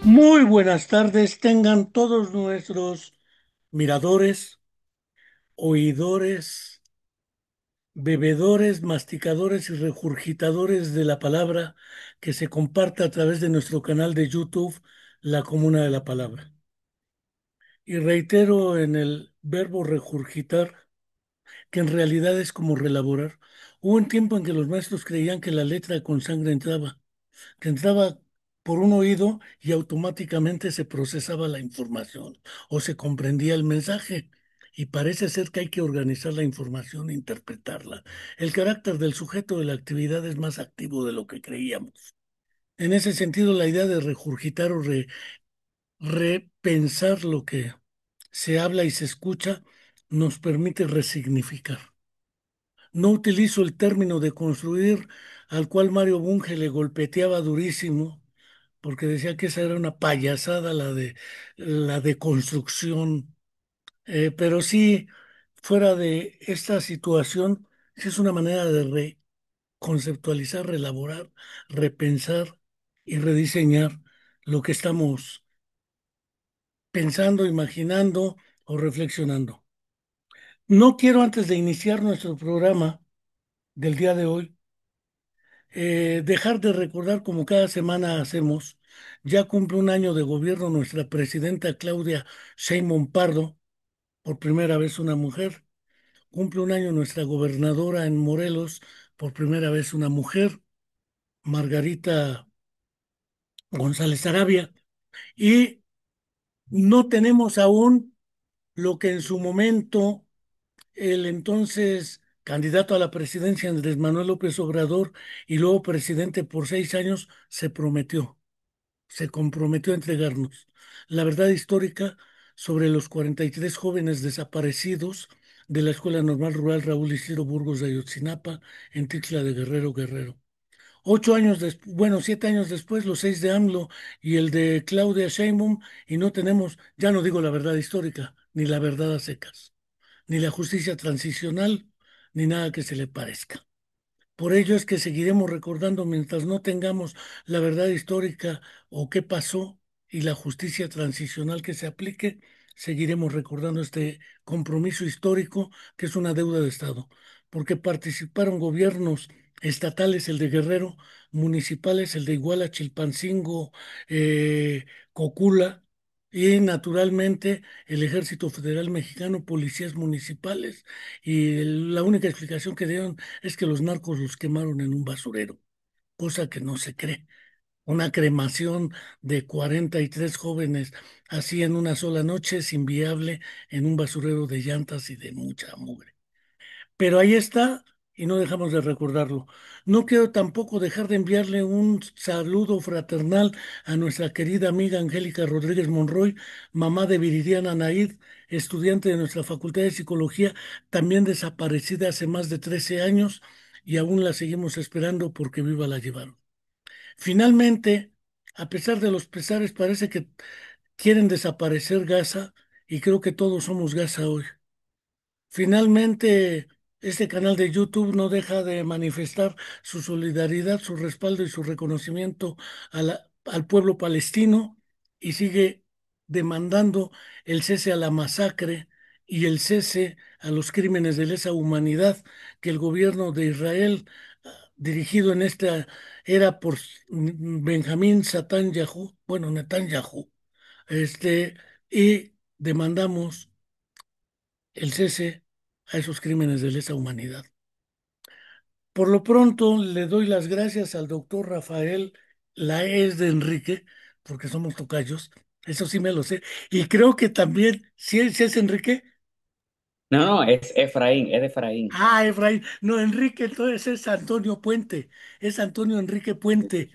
Muy buenas tardes, tengan todos nuestros miradores, oidores, bebedores, masticadores y regurgitadores de la palabra que se comparte a través de nuestro canal de YouTube, La Comuna de la Palabra. Y reitero en el verbo regurgitar que en realidad es como relaborar. Hubo un tiempo en que los maestros creían que la letra con sangre entraba, que entraba por un oído y automáticamente se procesaba la información o se comprendía el mensaje. Y parece ser que hay que organizar la información e interpretarla. El carácter del sujeto de la actividad es más activo de lo que creíamos. En ese sentido, la idea de regurgitar o repensar lo que se habla y se escucha nos permite resignificar. No utilizo el término de construir al cual Mario Bunge le golpeteaba durísimo porque decía que esa era una payasada la de construcción. Pero sí, fuera de esta situación, sí es una manera de reconceptualizar, reelaborar, repensar y rediseñar lo que estamos pensando, imaginando o reflexionando. No quiero antes de iniciar nuestro programa del día de hoy dejar de recordar como cada semana hacemos. Ya cumple un año de gobierno nuestra presidenta Claudia Sheinbaum Pardo, por primera vez una mujer. Cumple un año nuestra gobernadora en Morelos, por primera vez una mujer, Margarita González Arabia. Y no tenemos aún lo que en su momento el entonces candidato a la presidencia Andrés Manuel López Obrador y luego presidente por 6 años se comprometió a entregarnos la verdad histórica sobre los 43 jóvenes desaparecidos de la Escuela Normal Rural Raúl Isidro Burgos de Ayotzinapa en Tixla de Guerrero, Guerrero. 8 años después, bueno, 7 años después, los 6 de AMLO y el de Claudia Sheinbaum, y no tenemos, ya no digo la verdad histórica, ni la verdad a secas, ni la justicia transicional, ni nada que se le parezca. Por ello es que seguiremos recordando mientras no tengamos la verdad histórica o qué pasó y la justicia transicional que se aplique, seguiremos recordando este compromiso histórico que es una deuda de Estado, porque participaron gobiernos estatales, el de Guerrero, municipales, el de Iguala, Chilpancingo, Cocula, y naturalmente el Ejército Federal Mexicano, policías municipales, y la única explicación que dieron es que los narcos los quemaron en un basurero, cosa que no se cree. Una cremación de 43 jóvenes así en una sola noche es inviable en un basurero de llantas y de mucha mugre. Pero ahí está y no dejamos de recordarlo. No quiero tampoco dejar de enviarle un saludo fraternal a nuestra querida amiga Angélica Rodríguez Monroy, mamá de Viridiana Naid, estudiante de nuestra Facultad de Psicología, también desaparecida hace más de 13 años y aún la seguimos esperando porque viva la llevaron. Finalmente, a pesar de los pesares, parece que quieren desaparecer Gaza y creo que todos somos Gaza hoy. Finalmente, este canal de YouTube no deja de manifestar su solidaridad, su respaldo y su reconocimiento al pueblo palestino y sigue demandando el cese a la masacre y el cese a los crímenes de lesa humanidad que el gobierno de Israel, dirigido en esta era por Benjamín Netanyahu, bueno, Netanyahu, y demandamos el cese a esos crímenes de lesa humanidad. Por lo pronto, le doy las gracias al doctor Rafael Laes de Enrique, porque somos tocayos, eso sí me lo sé. Y creo que también, si es Enrique, No, no, es Efraín, es de Efraín. Efraín, no, Enrique, entonces es Antonio Puente, es Antonio Enrique Puente.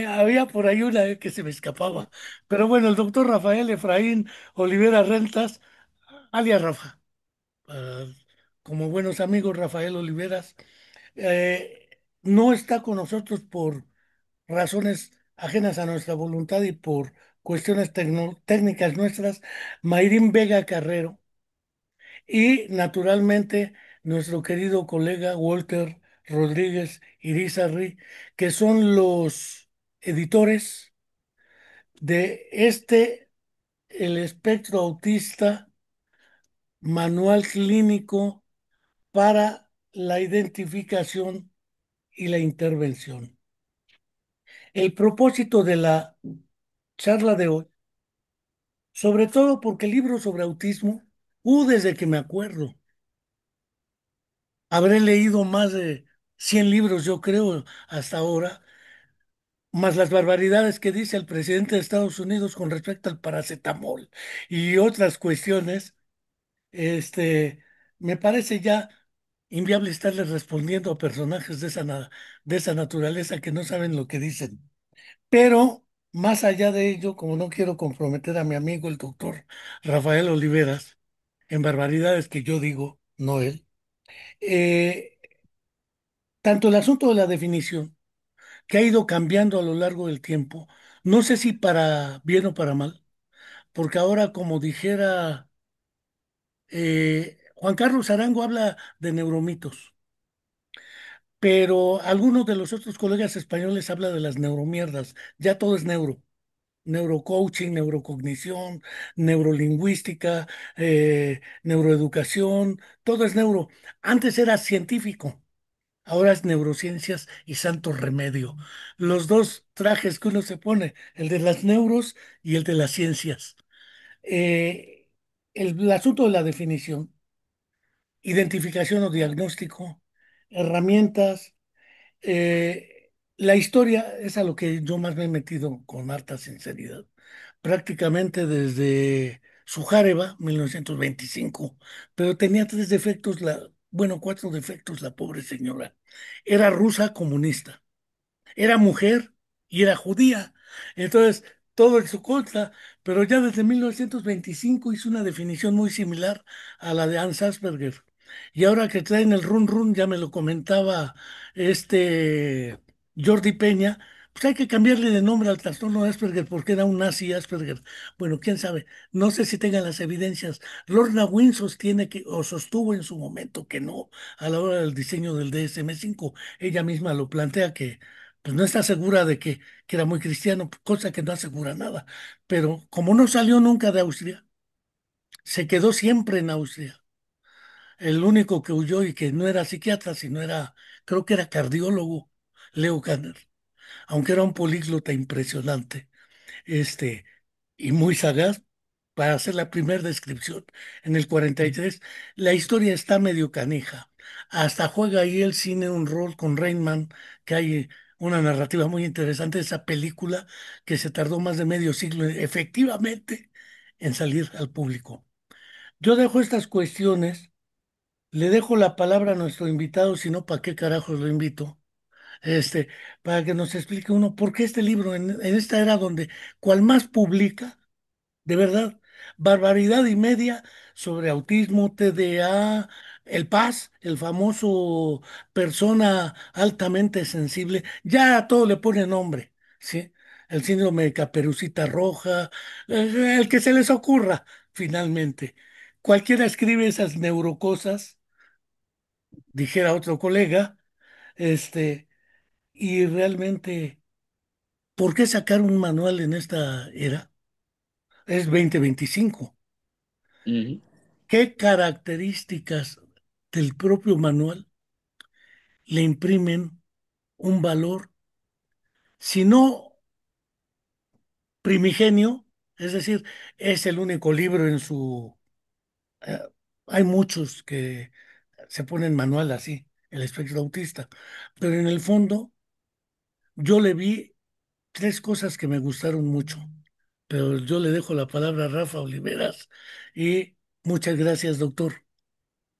Había por ahí una que se me escapaba. Pero bueno, el doctor Rafael Efraín Olivera Rentas, alias Rafa, ah, como buenos amigos, Rafael Oliveras. No está con nosotros por razones ajenas a nuestra voluntad y por cuestiones técnicas nuestras, Mayrín Vega Carrero y naturalmente nuestro querido colega Walter Rodríguez Irizarry, que son los editores de el espectro autista, manual clínico para la identificación y la intervención. El propósito de la charla de hoy, sobre todo porque el libro sobre autismo, desde que me acuerdo, habré leído más de 100 libros, yo creo, hasta ahora, más las barbaridades que dice el presidente de Estados Unidos con respecto al paracetamol y otras cuestiones. Este, Me parece ya inviable estarles respondiendo a personajes de esa naturaleza que no saben lo que dicen. Pero más allá de ello, como no quiero comprometer a mi amigo el doctor Rafael Oliveras en barbaridades que yo digo, no él, eh, tanto el asunto de la definición, que ha ido cambiando a lo largo del tiempo, no sé si para bien o para mal, porque ahora, como dijera Juan Carlos Arango, habla de neuromitos. Pero algunos de los otros colegas españoles hablan de las neuromierdas. Ya todo es neurocoaching, neurocognición, neurolingüística, neuroeducación, todo es neuro. Antes era científico, ahora es neurociencias y santo remedio. Los dos trajes que uno se pone, el de las neuros y el de las ciencias. Eh, el asunto de la definición, identificación o diagnóstico, herramientas. La historia es a lo que yo más me he metido con harta sinceridad. Prácticamente desde Sujáreva, 1925, pero tenía tres defectos, bueno, cuatro defectos la pobre señora. Era rusa comunista, era mujer y era judía. Entonces, todo en su contra, pero ya desde 1925 hizo una definición muy similar a la de Hans Asperger. Y ahora que traen el run run, ya me lo comentaba este Jordi Peña, pues hay que cambiarle de nombre al trastorno de Asperger porque era un nazi Asperger. Bueno, quién sabe, no sé si tengan las evidencias. Lorna Wynne sostiene que, o sostuvo en su momento que no, a la hora del diseño del DSM-5. Ella misma lo plantea que pues no está segura de que era muy cristiano, cosa que no asegura nada. Pero como no salió nunca de Austria, se quedó siempre en Austria. El único que huyó y que no era psiquiatra, sino era, creo que era cardiólogo, Leo Kanner, aunque era un políglota impresionante, este, y muy sagaz para hacer la primera descripción. En el 43, la historia está medio canija. Hasta juega ahí el cine un rol con Rainman, que hay una narrativa muy interesante de esa película que se tardó más de medio siglo efectivamente en salir al público. Yo dejo estas cuestiones, le dejo la palabra a nuestro invitado, si no, ¿para qué carajos lo invito? Este, para que nos explique uno por qué este libro en esta era donde cual más publica, de verdad, barbaridad y media sobre autismo, TDA, el PAS, el famoso persona altamente sensible, ya a todo le pone nombre, ¿sí? El síndrome de Caperucita Roja, el que se les ocurra, finalmente. Cualquiera escribe esas neurocosas, dijera otro colega, este, y realmente, ¿por qué sacar un manual en esta era? Es 2025. Ujú. ¿Qué características del propio manual le imprimen un valor, si no primigenio? Es decir, es el único libro en su... eh, hay muchos que se ponen manual así, el espectro autista, pero en el fondo yo le vi tres cosas que me gustaron mucho, pero yo le dejo la palabra a Rafa Oliveras y muchas gracias, doctor.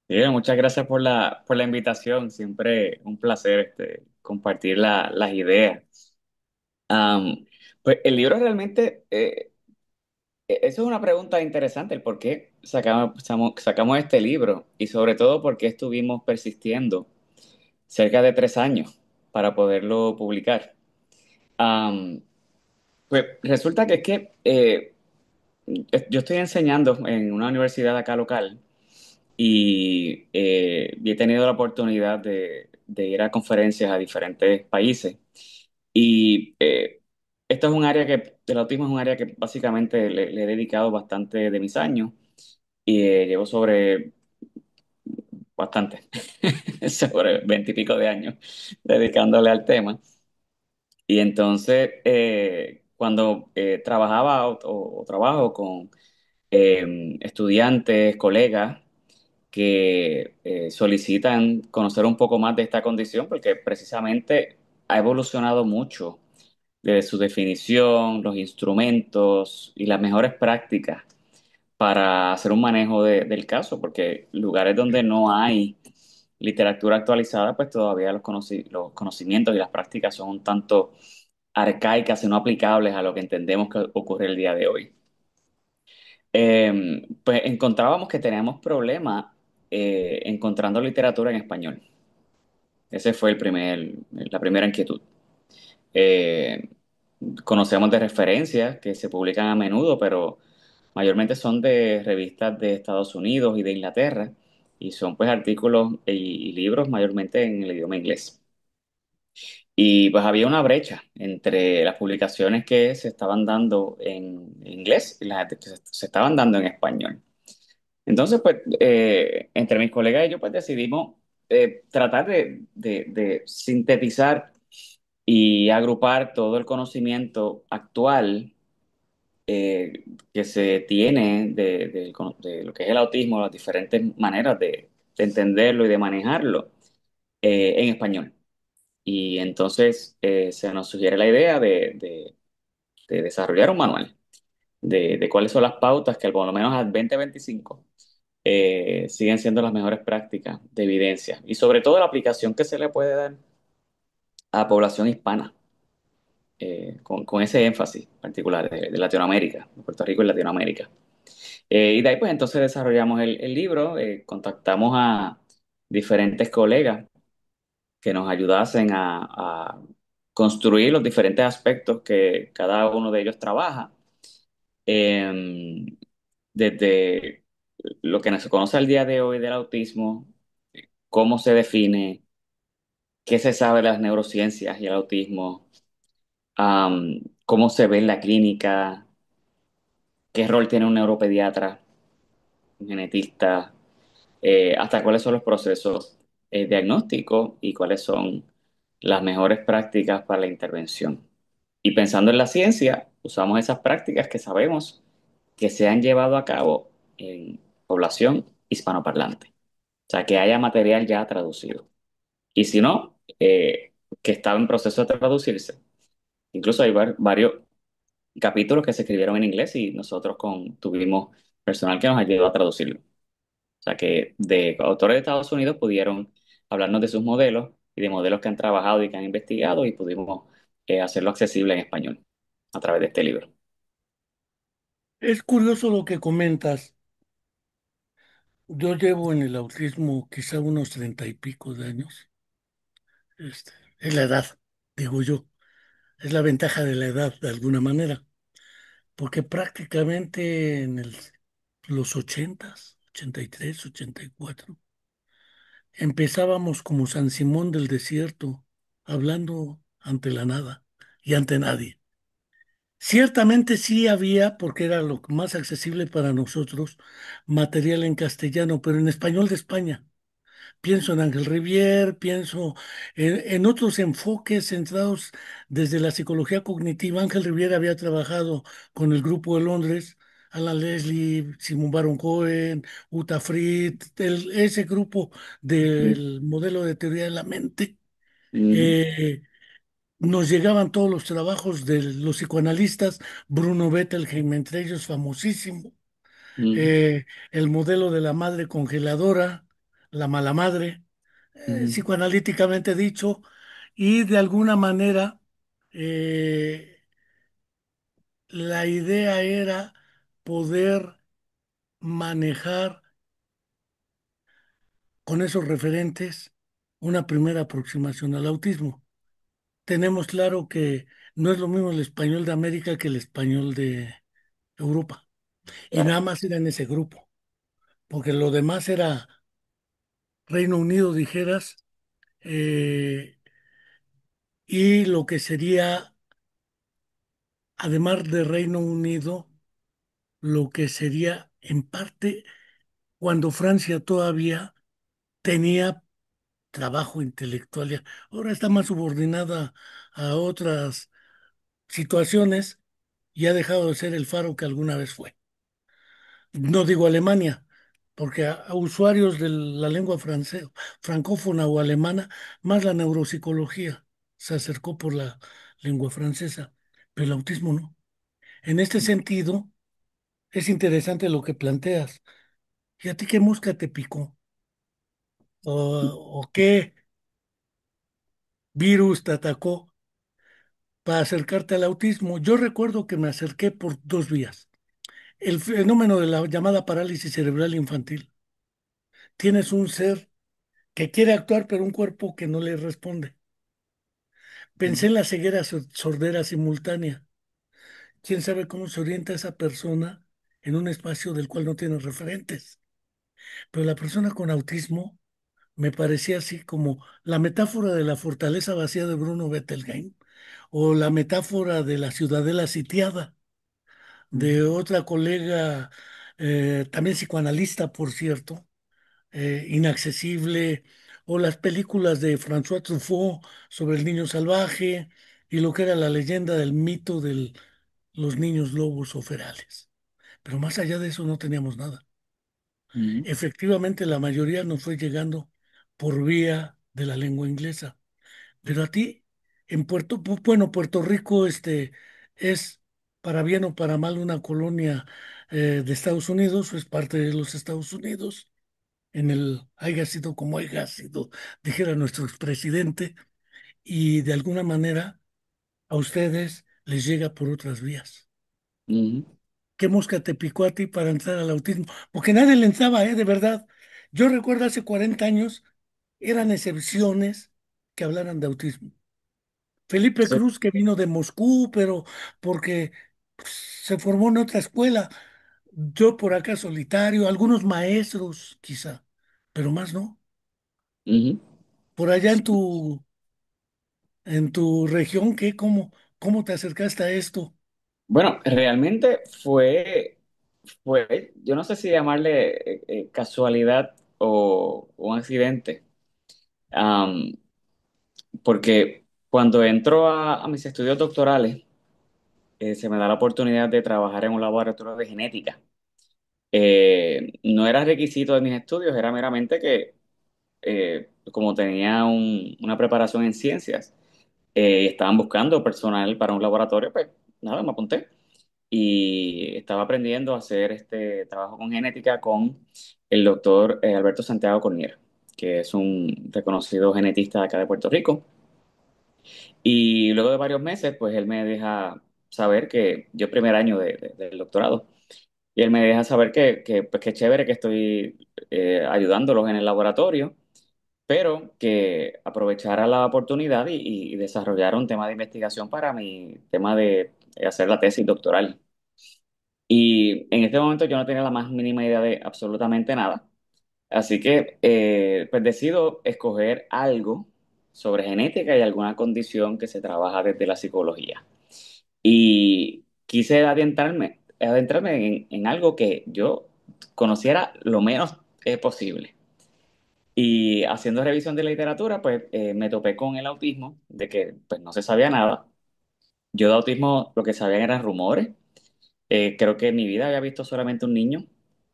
Bien, muchas gracias por la invitación. Siempre un placer compartir las ideas. Am, pues el libro realmente, eso es una pregunta interesante, el por qué sacamos este libro y sobre todo por qué estuvimos persistiendo cerca de 3 años para poderlo publicar. Am, pues resulta que es que yo estoy enseñando en una universidad acá local y he tenido la oportunidad de ir a conferencias a diferentes países. Y esto es un área que, el autismo es un área que básicamente le he dedicado bastante de mis años y llevo sobre bastante, sobre 20 y pico de años dedicándole al tema. Y entonces, cuando trabajaba o trabajo con estudiantes, colegas que solicitan conocer un poco más de esta condición, porque precisamente ha evolucionado mucho desde su definición, los instrumentos y las mejores prácticas para hacer un manejo del caso, porque lugares donde no hay literatura actualizada, pues todavía los conocimientos y las prácticas son un tanto arcaicas y no aplicables a lo que entendemos que ocurre el día de hoy. Pues encontrábamos que teníamos problemas encontrando literatura en español. Ese fue la primera inquietud. Eh, Conocemos de referencias que se publican a menudo, pero mayormente son de revistas de Estados Unidos y de Inglaterra, y son pues artículos y libros mayormente en el idioma inglés. Y pues había una brecha entre las publicaciones que se estaban dando en inglés y las que se estaban dando en español. Entonces, pues, entre mis colegas y yo, pues decidimos tratar de sintetizar y agrupar todo el conocimiento actual que se tiene de lo que es el autismo, las diferentes maneras de entenderlo y de manejarlo en español. Y entonces se nos sugiere la idea de desarrollar un manual de cuáles son las pautas que por lo menos al 2025 siguen siendo las mejores prácticas de evidencia y sobre todo la aplicación que se le puede dar a la población hispana, con ese énfasis particular de Latinoamérica, de Puerto Rico y Latinoamérica. Y de ahí pues entonces desarrollamos el libro, contactamos a diferentes colegas que nos ayudasen a construir los diferentes aspectos que cada uno de ellos trabaja, eh, desde lo que se conoce al día de hoy del autismo, cómo se define, qué se sabe de las neurociencias y el autismo, cómo se ve en la clínica, qué rol tiene un neuropediatra, un genetista, hasta cuáles son los procesos diagnósticos y cuáles son las mejores prácticas para la intervención. Y pensando en la ciencia, usamos esas prácticas que sabemos que se han llevado a cabo en población hispanoparlante. O sea, que haya material ya traducido. Y si no, que estaba en proceso de traducirse. Incluso hay varios capítulos que se escribieron en inglés y nosotros tuvimos personal que nos ayudó a traducirlo. O sea que de autores de Estados Unidos pudieron hablarnos de sus modelos y de modelos que han trabajado y que han investigado y pudimos hacerlo accesible en español a través de este libro. Es curioso lo que comentas. Yo llevo en el autismo quizá unos 30 y pico de años. Es la edad, digo yo. Es la ventaja de la edad, de alguna manera. Porque prácticamente los 83, 84, empezábamos como San Simón del desierto, hablando ante la nada y ante nadie. Ciertamente sí había, porque era lo más accesible para nosotros, material en castellano, pero en español de España. Pienso en Ángel Rivière, pienso en otros enfoques centrados desde la psicología cognitiva. Ángel Rivière había trabajado con el Grupo de Londres, Alan Leslie, Simon Baron Cohen, Uta Frith, ese grupo Mm, del modelo de teoría de la mente. mm, Eh, Nos llegaban todos los trabajos de los psicoanalistas, Bruno Bettelheim, entre ellos famosísimo, mm, eh, el modelo de la madre congeladora, la mala madre, mm, psicoanalíticamente dicho, y de alguna manera eh, la idea era poder manejar con esos referentes una primera aproximación al autismo. Tenemos claro que no es lo mismo el español de América que el español de Europa, y nada claro. más era en ese grupo, porque lo demás era Reino Unido, dijeras, eh, y lo que sería además de Reino Unido, lo que sería en parte cuando Francia todavía tenía trabajo intelectual. Ahora está más subordinada a otras situaciones y ha dejado de ser el faro que alguna vez fue. No digo Alemania, porque a usuarios de la lengua francesa, francófona o alemana, más la neuropsicología se acercó por la lengua francesa, pero el autismo no. En este sentido, es interesante lo que planteas. ¿Y a ti qué mosca te picó? ¿O qué virus te atacó para acercarte al autismo? Yo recuerdo que me acerqué por dos vías. El fenómeno de la llamada parálisis cerebral infantil. Tienes un ser que quiere actuar, pero un cuerpo que no le responde. Pensé Ujú, en la ceguera sordera simultánea. ¿Quién sabe cómo se orienta esa persona en un espacio del cual no tiene referentes? Pero la persona con autismo me parecía así como la metáfora de la fortaleza vacía de Bruno Bettelheim o la metáfora de la ciudadela sitiada ujú, de otra colega, también psicoanalista, por cierto, Inaccesible, o las películas de François Truffaut sobre el niño salvaje y lo que era la leyenda del mito de los niños lobos o ferales. Pero más allá de eso no teníamos nada. ujú. Efectivamente, la mayoría nos fue llegando por vía de la lengua inglesa. Pero a ti, en bueno, Puerto Rico, es para bien o para mal una colonia de Estados Unidos, o es parte de los Estados Unidos en el haya sido como haya sido, dijera nuestro expresidente, y de alguna manera a ustedes les llega por otras vías. Ujú. ¿Qué mosca te picó a ti para entrar al autismo? Porque nadie le entraba, de verdad. Yo recuerdo hace 40 años, eran excepciones que hablaran de autismo. Felipe Sí. Cruz, que vino de Moscú, pero porque pues, se formó en otra escuela. Yo por acá solitario, algunos maestros quizá, pero más no. Ujú. Por allá en tu región, ¿cómo te acercaste a esto? Bueno, realmente yo no sé si llamarle casualidad o un accidente, Am, porque cuando entro a mis estudios doctorales, se me da la oportunidad de trabajar en un laboratorio de genética. No era requisito de mis estudios, era meramente que como tenía una preparación en ciencias, y estaban buscando personal para un laboratorio, pues nada, me apunté y estaba aprendiendo a hacer este trabajo con genética con el doctor Alberto Santiago Cornier, que es un reconocido genetista de acá de Puerto Rico. Y luego de varios meses, pues él me deja saber que yo primer año del doctorado, y él me deja saber pues, que chévere que estoy ayudándolos en el laboratorio, pero que aprovechara la oportunidad y desarrollara un tema de investigación para mi tema de hacer la tesis doctoral. Y en este momento yo no tenía la más mínima idea de absolutamente nada. Así que pues decido escoger algo sobre genética y alguna condición que se trabaja desde la psicología. Y quise adentrarme en algo que yo conociera lo menos posible. Y haciendo revisión de la literatura, pues me topé con el autismo, de que pues no se sabía nada. Yo de autismo lo que sabía eran rumores. Creo que en mi vida había visto solamente un niño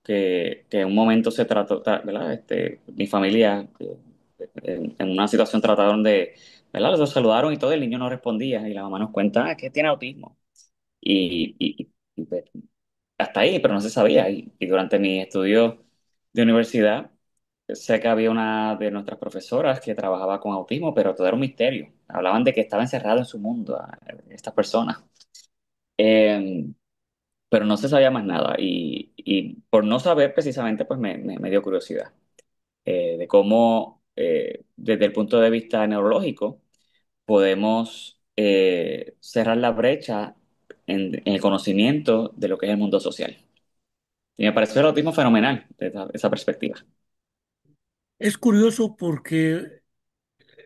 que en un momento se trató, ¿verdad? Mi familia en una situación trataron de, ¿verdad? Los saludaron y todo, el niño no respondía y la mamá nos cuenta que tiene autismo. Pues, hasta ahí, pero no se sabía. Y durante mi estudio de universidad, sé que había una de nuestras profesoras que trabajaba con autismo, pero todo era un misterio. Hablaban de que estaba encerrado en su mundo, esta persona. Eh, pero no se sabía más nada y por no saber precisamente pues me dio curiosidad de cómo desde el punto de vista neurológico podemos cerrar la brecha en el conocimiento de lo que es el mundo social. Y me pareció el autismo fenomenal desde esa perspectiva. Es curioso porque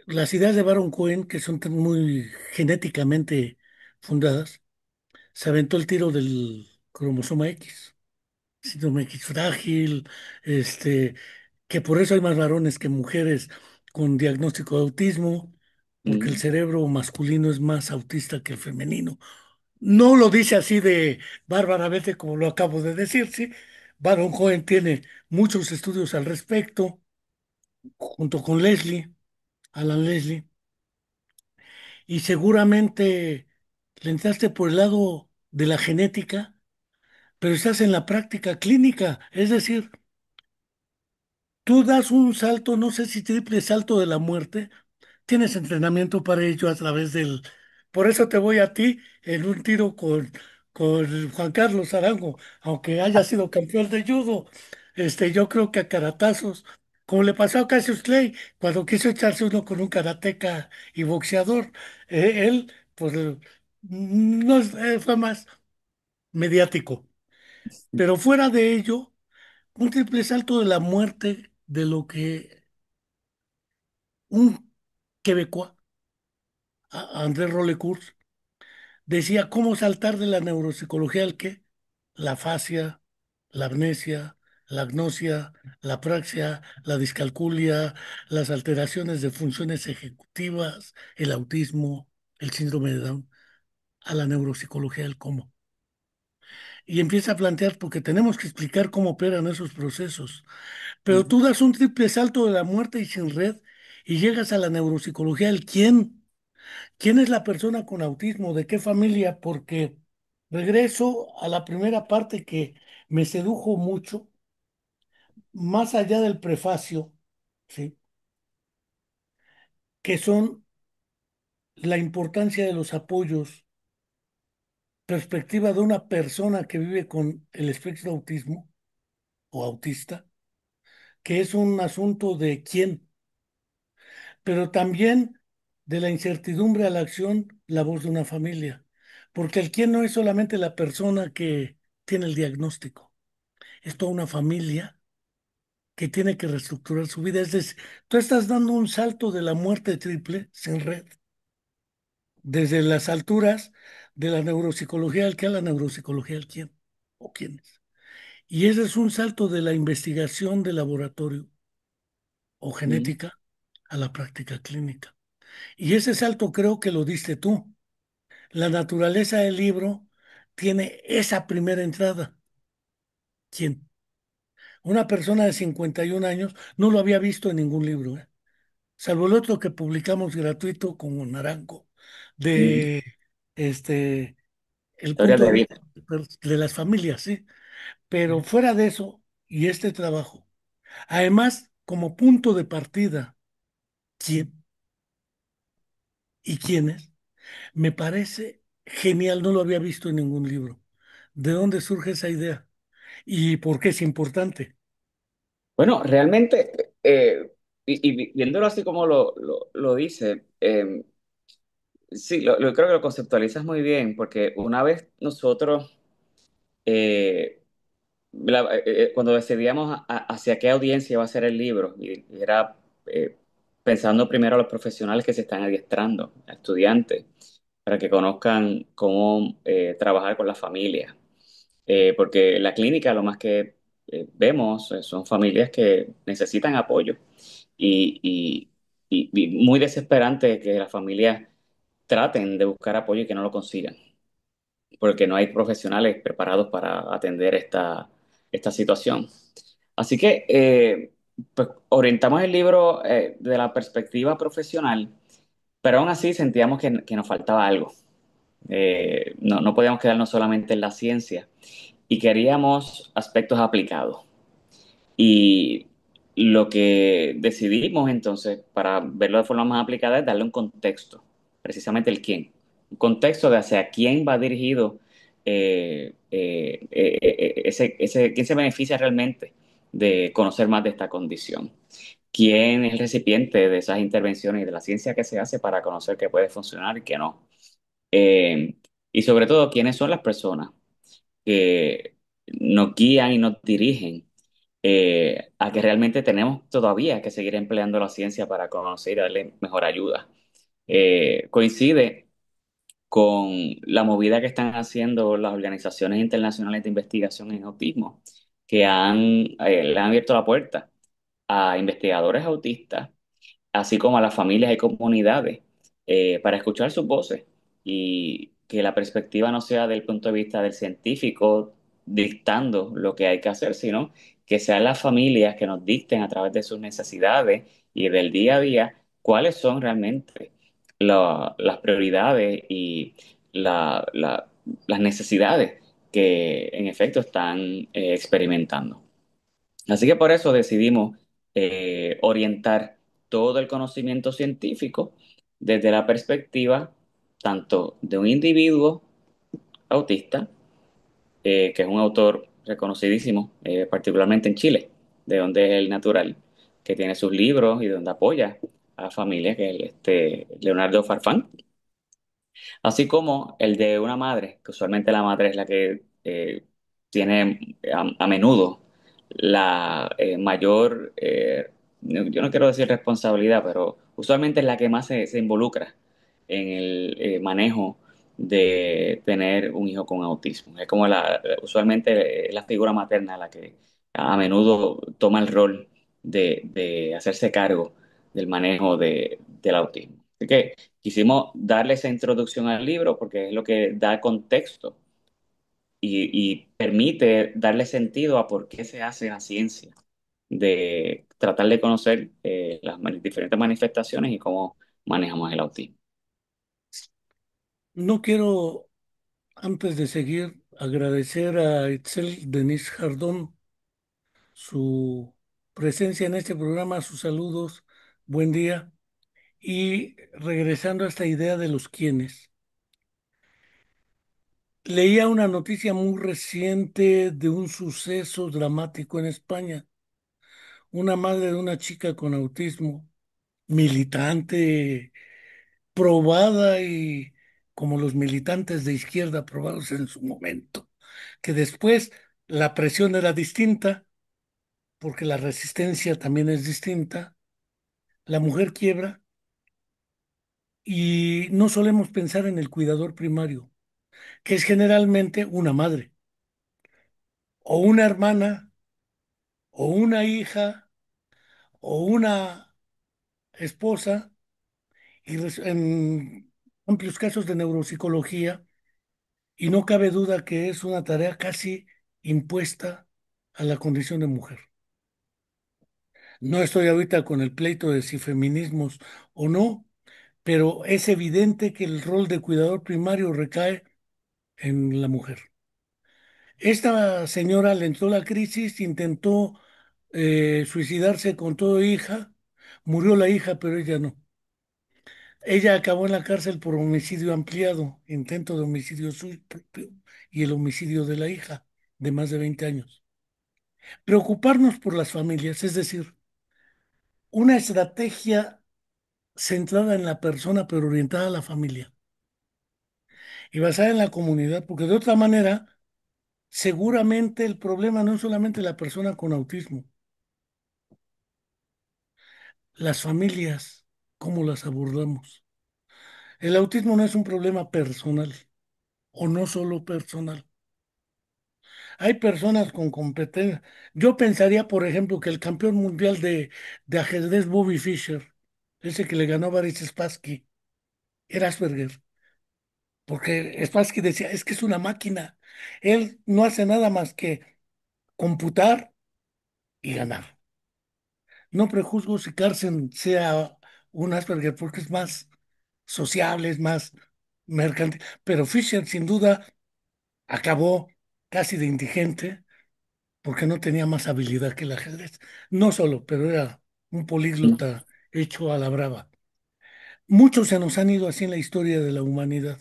las ideas de Baron Cohen, que son muy genéticamente fundadas, se aventó el tiro del cromosoma X, síndrome X frágil, este, que por eso hay más varones que mujeres con diagnóstico de autismo, porque el Mm, cerebro masculino es más autista que el femenino. No lo dice así de bárbaramente como lo acabo de decir, ¿sí? Baron Cohen tiene muchos estudios al respecto, junto con Leslie, Alan Leslie, y seguramente le entraste por el lado de la genética, pero estás en la práctica clínica, es decir, tú das un salto, no sé si triple salto de la muerte. Tienes entrenamiento para ello a través del... Por eso te voy a ti en un tiro con Juan Carlos Arango, aunque haya sido campeón de judo. Yo creo que a caratazos, como le pasó a Cassius Clay cuando quiso echarse uno con un karateca y boxeador, él, pues, no fue más mediático. Pero fuera de ello, un triple salto de la muerte de lo que un quebecois, André Rolecourt, decía cómo saltar de la neuropsicología al qué, la afasia, la amnesia, la agnosia, la apraxia, la discalculia, las alteraciones de funciones ejecutivas, el autismo, el síndrome de Down, a la neuropsicología del cómo. Y empieza a plantear, porque tenemos que explicar cómo operan esos procesos. Pero mm, tú das un triple salto de la muerte y sin red y llegas a la neuropsicología del quién. ¿Quién es la persona con autismo? ¿De qué familia? Porque regreso a la primera parte que me sedujo mucho, más allá del prefacio, ¿sí? Que son la importancia de los apoyos, perspectiva de una persona que vive con el espectro de autismo o autista, que es un asunto de quién, pero también de la incertidumbre a la acción, la voz de una familia. Porque el quién no es solamente la persona que tiene el diagnóstico, es toda una familia que tiene que reestructurar su vida. Es decir, tú estás dando un salto de la muerte triple sin red, desde las alturas de la neuropsicología al que a la neuropsicología al quién o quiénes. Y ese es un salto de la investigación de laboratorio o mm. genética a la práctica clínica. Y ese salto creo que lo diste tú. La naturaleza del libro tiene esa primera entrada. ¿Quién? Una persona de 51 años no lo había visto en ningún libro, ¿eh? Salvo el otro que publicamos gratuito con Naranjo, Mm. de este, el Historias punto de de vista vida. de las familias, ¿sí? Pero fuera de eso, y este trabajo, además, como punto de partida, ¿quién y quiénes? Me parece genial, no lo había visto en ningún libro. ¿De dónde surge esa idea? ¿Y por qué es importante? Bueno, realmente, y viéndolo así como lo dice, sí, creo que lo conceptualizas muy bien, porque una vez nosotros, eh, cuando decidíamos hacia qué audiencia va a ser el libro, y era eh, pensando primero a los profesionales que se están adiestrando, a estudiantes, para que conozcan cómo trabajar con las familias. Porque en la clínica lo más que vemos son familias que necesitan apoyo y, y, y muy desesperante que las familias traten de buscar apoyo y que no lo consigan, porque no hay profesionales preparados para atender esta situación. Así que pues, orientamos el libro de la perspectiva profesional, pero aún así sentíamos que nos faltaba algo. No podíamos quedarnos solamente en la ciencia y queríamos aspectos aplicados. Y lo que decidimos entonces, para verlo de forma más aplicada, es darle un contexto, precisamente el quién. Un contexto de hacia quién va dirigido, quién se beneficia realmente de conocer más de esta condición. ¿Quién es el recipiente de esas intervenciones y de la ciencia que se hace para conocer qué puede funcionar y qué no? Eh, y sobre todo, ¿quiénes son las personas que nos guían y nos dirigen a que realmente tenemos todavía que seguir empleando la ciencia para conocer y darle mejor ayuda? Coincide con la movida que están haciendo las organizaciones internacionales de investigación en autismo, que le han abierto la puerta a investigadores autistas, así como a las familias y comunidades, para escuchar sus voces y que la perspectiva no sea del punto de vista del científico dictando lo que hay que hacer, sino que sean las familias que nos dicten a través de sus necesidades y del día a día cuáles son realmente las prioridades y las necesidades que en efecto están experimentando. Así que por eso decidimos orientar todo el conocimiento científico desde la perspectiva tanto de un individuo autista, que es un autor reconocidísimo, particularmente en Chile, de donde es el natural, que tiene sus libros y donde apoya a la familia, que es Leonardo Farfán, así como el de una madre, que usualmente la madre es la que tiene a menudo la mayor, yo no quiero decir responsabilidad, pero usualmente es la que más se involucra en el manejo de tener un hijo con autismo. Es como usualmente la figura materna la que a menudo toma el rol de hacerse cargo del manejo del autismo. Así que quisimos darle esa introducción al libro porque es lo que da contexto y permite darle sentido a por qué se hace la ciencia, de tratar de conocer diferentes manifestaciones y cómo manejamos el autismo. No quiero, antes de seguir, agradecer a Itzel Denise Jardón su presencia en este programa, sus saludos, buen día. Y regresando a esta idea de los quiénes, leía una noticia muy reciente de un suceso dramático en España. Una madre de una chica con autismo, militante, probada y como los militantes de izquierda probados en su momento, que después la presión era distinta, porque la resistencia también es distinta. La mujer quiebra y no solemos pensar en el cuidador primario, que es generalmente una madre, o una hermana, o una hija, o una esposa, y en amplios casos de neuropsicología, y no cabe duda que es una tarea casi impuesta a la condición de mujer. No estoy ahorita con el pleito de si feminismos o no, pero es evidente que el rol de cuidador primario recae en la mujer. Esta señora le entró la crisis, intentó suicidarse con todo hija, murió la hija, pero ella no. Ella acabó en la cárcel por homicidio ampliado, intento de homicidio suyo propio y el homicidio de la hija de más de 20 años. Preocuparnos por las familias, es decir, una estrategia centrada en la persona pero orientada a la familia y basada en la comunidad, porque de otra manera, seguramente el problema no es solamente la persona con autismo, las familias, cómo las abordamos. El autismo no es un problema personal o no solo personal. Hay personas con competencia. Yo pensaría, por ejemplo, que el campeón mundial de ajedrez Bobby Fischer, ese que le ganó a Boris Spassky, era Asperger, porque Spassky decía, es que es una máquina. Él no hace nada más que computar y ganar. No prejuzgo si Carlsen sea un Asperger porque es más sociable, es más mercantil, pero Fischer sin duda acabó casi de indigente porque no tenía más habilidad que el ajedrez. No solo, pero era un políglota hecho a la brava. Muchos se nos han ido así en la historia de la humanidad.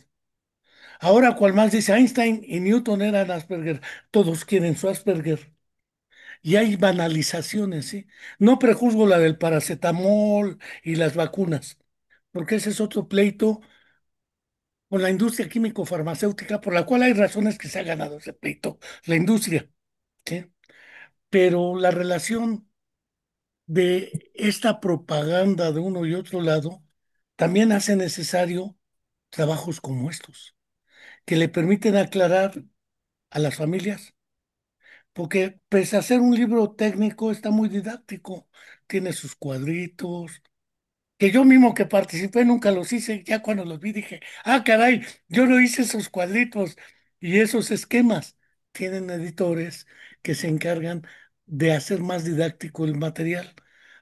Ahora, cual más dice Einstein y Newton eran Asperger, todos quieren su Asperger. Y hay banalizaciones, ¿sí? No prejuzgo la del paracetamol y las vacunas, porque ese es otro pleito con la industria químico-farmacéutica, por la cual hay razones que se ha ganado ese pleito, la industria, ¿sí? Pero la relación de esta propaganda de uno y otro lado también hace necesario trabajos como estos, que le permiten aclarar a las familias, porque pese a ser un libro técnico, está muy didáctico, tiene sus cuadritos, que yo mismo que participé nunca los hice, ya cuando los vi dije, ah, caray, yo no hice esos cuadritos y esos esquemas. Tienen editores que se encargan de hacer más didáctico el material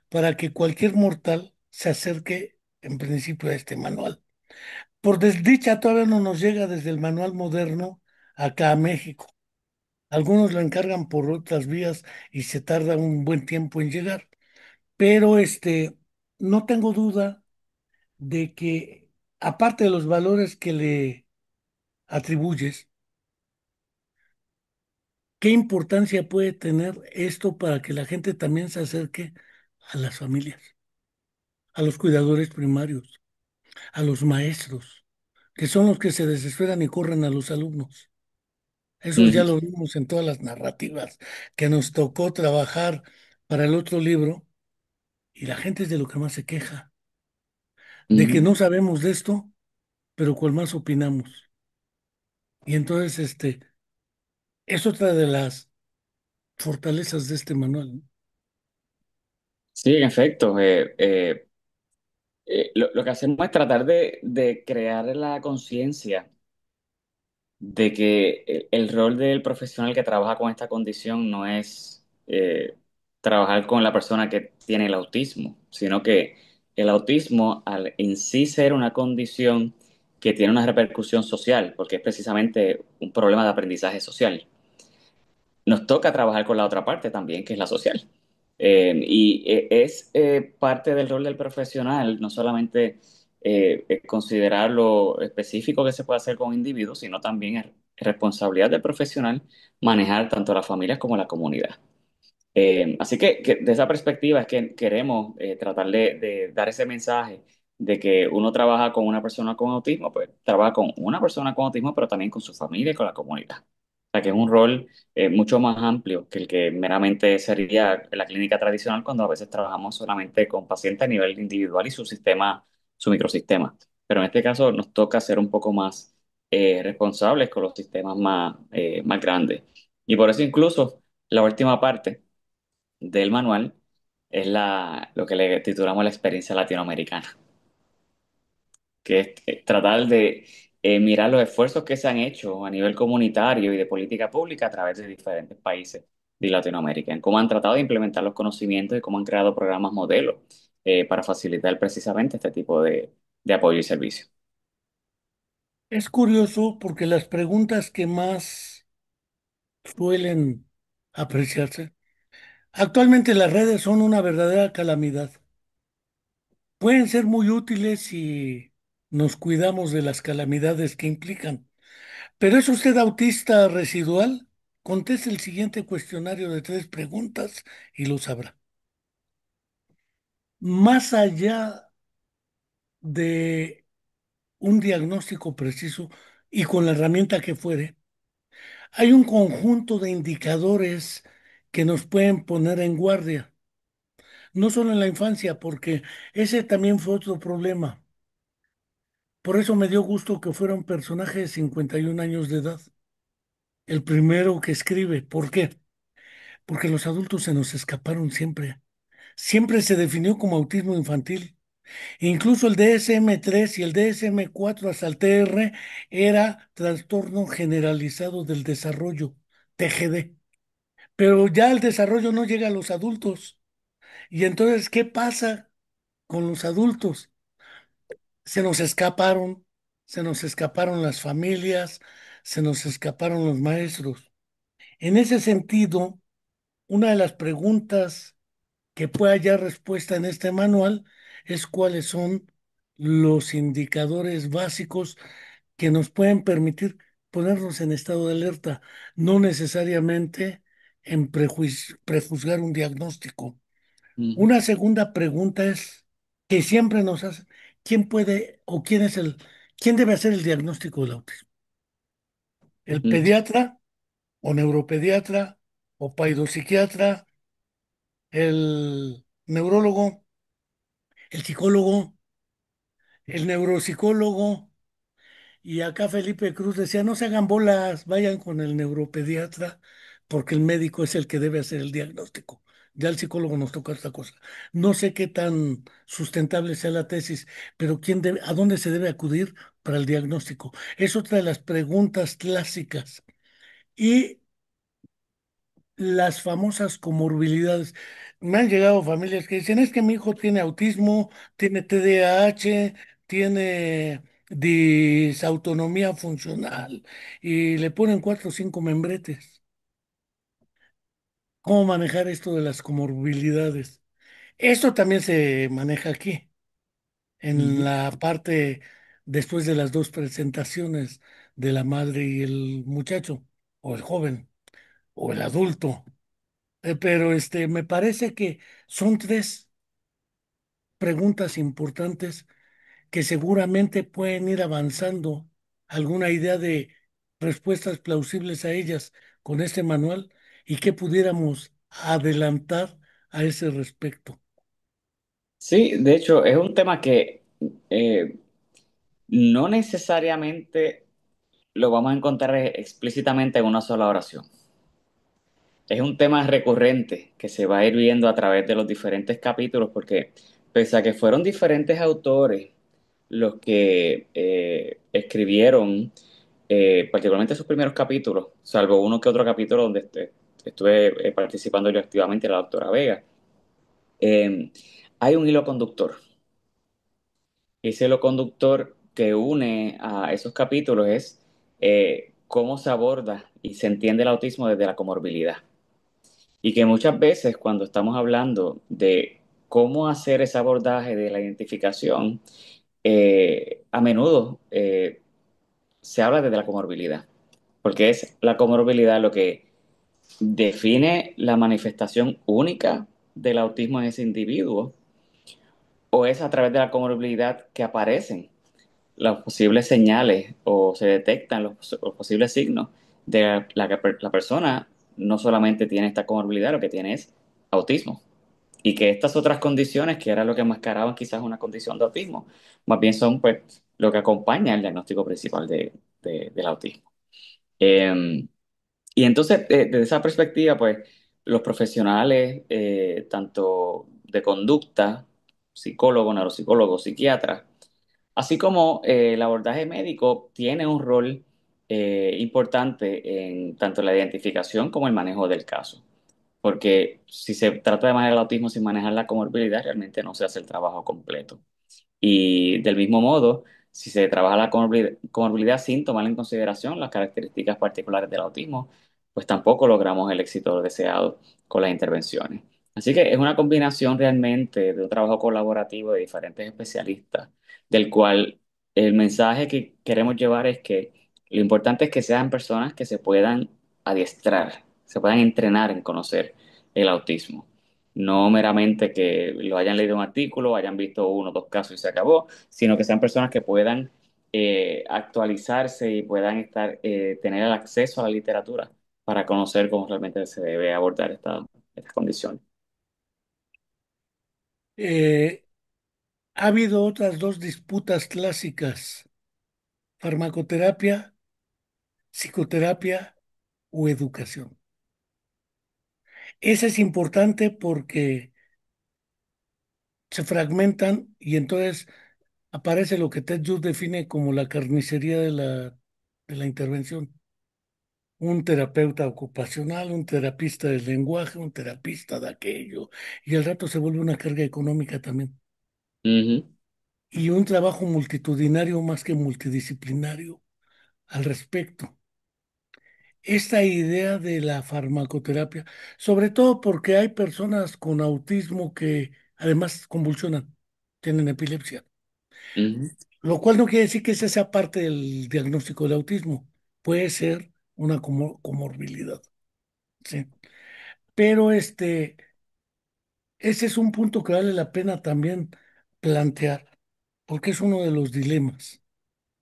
para que cualquier mortal se acerque en principio a este manual. Por desdicha, todavía no nos llega desde el manual moderno acá a México. Algunos lo encargan por otras vías y se tarda un buen tiempo en llegar. Pero no tengo duda de que, aparte de los valores que le atribuyes, ¿qué importancia puede tener esto para que la gente también se acerque a las familias, a los cuidadores primarios, a los maestros, que son los que se desesperan y corren a los alumnos? Eso ya Ujú, lo vimos en todas las narrativas que nos tocó trabajar para el otro libro, y la gente es de lo que más se queja, de que ujú. no sabemos de esto, pero cual más opinamos. Y entonces, es otra de las fortalezas de este manual, ¿no? Sí, en efecto. Lo que hacemos es tratar de crear la conciencia de que el rol del profesional que trabaja con esta condición no es trabajar con la persona que tiene el autismo, sino que el autismo, al en sí ser una condición que tiene una repercusión social, porque es precisamente un problema de aprendizaje social, nos toca trabajar con la otra parte también, que es la social. Es parte del rol del profesional, no solamente considerar lo específico que se puede hacer con individuos, sino también es responsabilidad del profesional manejar tanto las familias como la comunidad. Así que de esa perspectiva es que queremos tratar de dar ese mensaje de que uno trabaja con una persona con autismo, pues trabaja con una persona con autismo, pero también con su familia y con la comunidad. O sea que es un rol mucho más amplio que el que meramente sería en la clínica tradicional cuando a veces trabajamos solamente con pacientes a nivel individual y su sistema, su microsistema. Pero en este caso nos toca ser un poco más responsables con los sistemas más grandes. Y por eso incluso la última parte del manual es lo que le titulamos la experiencia latinoamericana, que es tratar de mirar los esfuerzos que se han hecho a nivel comunitario y de política pública a través de diferentes países de Latinoamérica, en cómo han tratado de implementar los conocimientos y cómo han creado programas modelos para facilitar precisamente este tipo de apoyo y servicio. Es curioso porque las preguntas que más suelen apreciarse, actualmente las redes son una verdadera calamidad. Pueden ser muy útiles si nos cuidamos de las calamidades que implican. ¿Pero es usted autista residual? Conteste el siguiente cuestionario de 3 preguntas y lo sabrá. Más allá de un diagnóstico preciso y con la herramienta que fuere, hay un conjunto de indicadores que nos pueden poner en guardia, no solo en la infancia, porque ese también fue otro problema. Por eso me dio gusto que fuera un personaje de 51 años de edad, el primero que escribe. ¿Por qué? Porque los adultos se nos escaparon siempre. Siempre se definió como autismo infantil. Incluso el DSM-3 y el DSM-4 hasta el TR era trastorno generalizado del desarrollo, TGD. Pero ya el desarrollo no llega a los adultos. Y entonces, ¿qué pasa con los adultos? Se nos escaparon, se nos escaparon las familias, se nos escaparon los maestros. En ese sentido, una de las preguntas que pueda hallar respuesta en este manual es cuáles son los indicadores básicos que nos pueden permitir ponernos en estado de alerta, no necesariamente en prejuzgar un diagnóstico. Ujú, Una segunda pregunta es que siempre nos hacen, ¿quién puede o quién debe hacer el diagnóstico del autismo? ¿El ujú, pediatra o neuropediatra o paidopsiquiatra, el neurólogo, el psicólogo, el neuropsicólogo? Y acá Felipe Cruz decía, no se hagan bolas, vayan con el neuropediatra, porque el médico es el que debe hacer el diagnóstico. Ya el psicólogo nos toca esta cosa. No sé qué tan sustentable sea la tesis, pero ¿a dónde se debe acudir para el diagnóstico? Es otra de las preguntas clásicas. Y las famosas comorbilidades. Me han llegado familias que dicen, es que mi hijo tiene autismo, tiene TDAH, tiene disautonomía funcional y le ponen cuatro o cinco membretes. ¿Cómo manejar esto de las comorbilidades? Esto también se maneja aquí, en Ujú. la parte después de las dos presentaciones de la madre y el muchacho, o el joven, o el adulto. Pero me parece que son tres preguntas importantes que seguramente pueden ir avanzando alguna idea de respuestas plausibles a ellas con este manual y que pudiéramos adelantar a ese respecto. Sí, de hecho, es un tema que eh, no necesariamente lo vamos a encontrar explícitamente en una sola oración. Es un tema recurrente que se va a ir viendo a través de los diferentes capítulos, porque pese a que fueron diferentes autores los que escribieron, particularmente sus primeros capítulos, salvo uno que otro capítulo donde estuve participando yo activamente, la doctora Vega, eh, hay un hilo conductor. Ese hilo conductor que une a esos capítulos es cómo se aborda y se entiende el autismo desde la comorbilidad. Y que muchas veces cuando estamos hablando de cómo hacer ese abordaje de la identificación, a menudo se habla desde la comorbilidad, porque es la comorbilidad lo que define la manifestación única del autismo en ese individuo, o es a través de la comorbilidad que aparecen las posibles señales o se detectan los posibles signos de que la persona no solamente tiene esta comorbilidad, lo que tiene es autismo. Y que estas otras condiciones, que era lo que mascaraban quizás una condición de autismo, más bien son pues lo que acompaña el diagnóstico principal del autismo. Eh, y entonces, desde esa perspectiva, pues los profesionales, tanto de conducta, psicólogos, neuropsicólogos, psiquiatras, así como el abordaje médico tiene un rol importante en tanto la identificación como el manejo del caso. Porque si se trata de manejar el autismo sin manejar la comorbilidad, realmente no se hace el trabajo completo. Y del mismo modo, si se trabaja la comorbilidad sin tomar en consideración las características particulares del autismo, pues tampoco logramos el éxito deseado con las intervenciones. Así que es una combinación realmente de un trabajo colaborativo de diferentes especialistas, del cual el mensaje que queremos llevar es que lo importante es que sean personas que se puedan adiestrar, se puedan entrenar en conocer el autismo, no meramente que lo hayan leído un artículo, hayan visto uno o dos casos y se acabó, sino que sean personas que puedan actualizarse y puedan tener el acceso a la literatura para conocer cómo realmente se debe abordar estas condiciones. Eh, ha habido otras dos disputas clásicas, farmacoterapia, psicoterapia o educación. Esa es importante porque se fragmentan y entonces aparece lo que Ted Hughes define como la carnicería de la intervención. Un terapeuta ocupacional, un terapista del lenguaje, un terapista de aquello, y al rato se vuelve una carga económica también. Ujú, Y un trabajo multitudinario más que multidisciplinario al respecto. Esta idea de la farmacoterapia, sobre todo porque hay personas con autismo que además convulsionan, tienen epilepsia. ujú, Lo cual no quiere decir que esa sea parte del diagnóstico del autismo. Puede ser una comorbilidad, ¿sí? Pero ese es un punto que vale la pena también plantear, porque es uno de los dilemas.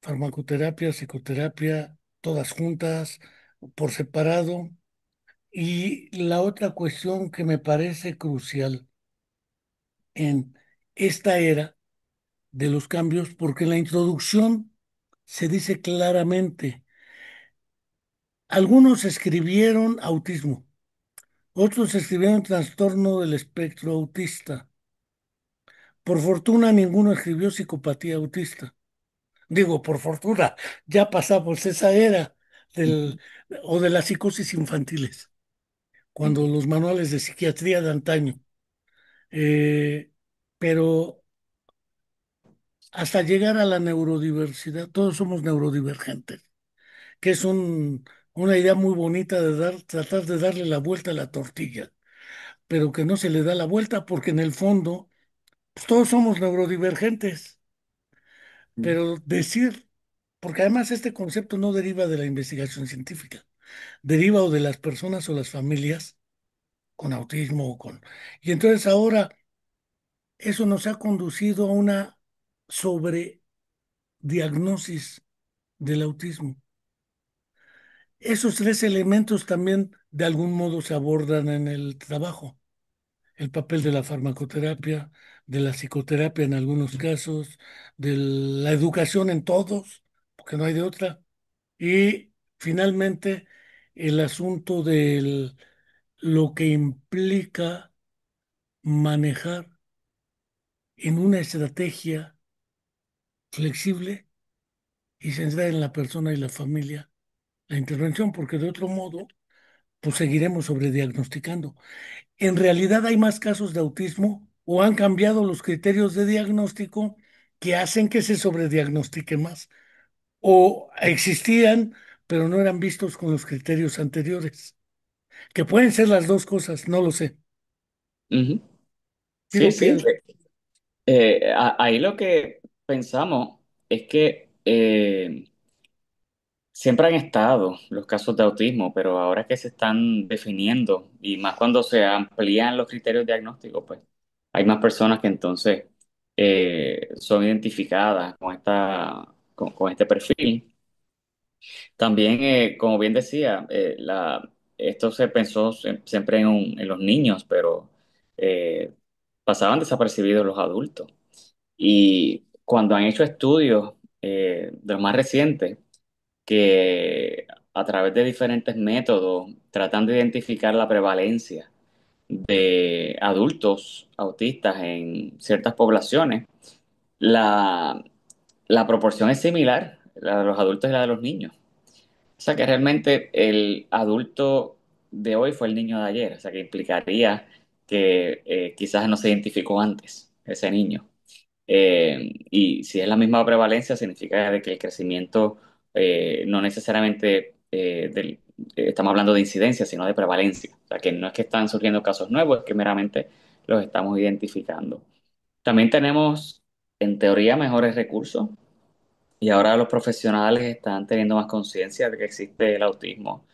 Farmacoterapia, psicoterapia, todas juntas, por separado. Y la otra cuestión que me parece crucial en esta era de los cambios, porque en la introducción se dice claramente, algunos escribieron autismo, otros escribieron trastorno del espectro autista. Por fortuna, ninguno escribió psicopatía autista. Digo, por fortuna, ya pasamos esa era del, o de las psicosis infantiles, cuando los manuales de psiquiatría de antaño. Eh, pero hasta llegar a la neurodiversidad, todos somos neurodivergentes, que es una idea muy bonita de tratar de darle la vuelta a la tortilla, pero que no se le da la vuelta porque en el fondo pues, todos somos neurodivergentes. Pero decir, porque además este concepto no deriva de la investigación científica, deriva o de las personas o las familias con autismo o con... Y entonces ahora eso nos ha conducido a una sobrediagnosis del autismo. Esos tres elementos también de algún modo se abordan en el trabajo. El papel de la farmacoterapia, de la psicoterapia en algunos casos, de la educación en todos, porque no hay de otra. Y finalmente el asunto de lo que implica manejar en una estrategia flexible y centrada en la persona y la familia la intervención, porque de otro modo, pues seguiremos sobrediagnosticando. ¿En realidad hay más casos de autismo o han cambiado los criterios de diagnóstico que hacen que se sobrediagnostique más? ¿O existían, pero no eran vistos con los criterios anteriores? Que pueden ser las dos cosas, no lo sé. Ujú. Sí, Digo, sí. pienso. Ahí lo que pensamos es que siempre han estado los casos de autismo, pero ahora que se están definiendo y más cuando se amplían los criterios diagnósticos, pues hay más personas que entonces son identificadas con este perfil. También, como bien decía, esto se pensó siempre en los niños, pero eh, pasaban desapercibidos los adultos. Y cuando han hecho estudios de los más recientes, que a través de diferentes métodos tratan de identificar la prevalencia de adultos autistas en ciertas poblaciones, la, la proporción es similar, la de los adultos y la de los niños. O sea que realmente el adulto de hoy fue el niño de ayer, o sea que implicaría que quizás no se identificó antes ese niño. Y si es la misma prevalencia, significa de que el crecimiento no necesariamente estamos hablando de incidencia, sino de prevalencia. O sea, que no es que están surgiendo casos nuevos, es que meramente los estamos identificando. También tenemos, en teoría, mejores recursos y ahora los profesionales están teniendo más conciencia de que existe el autismo,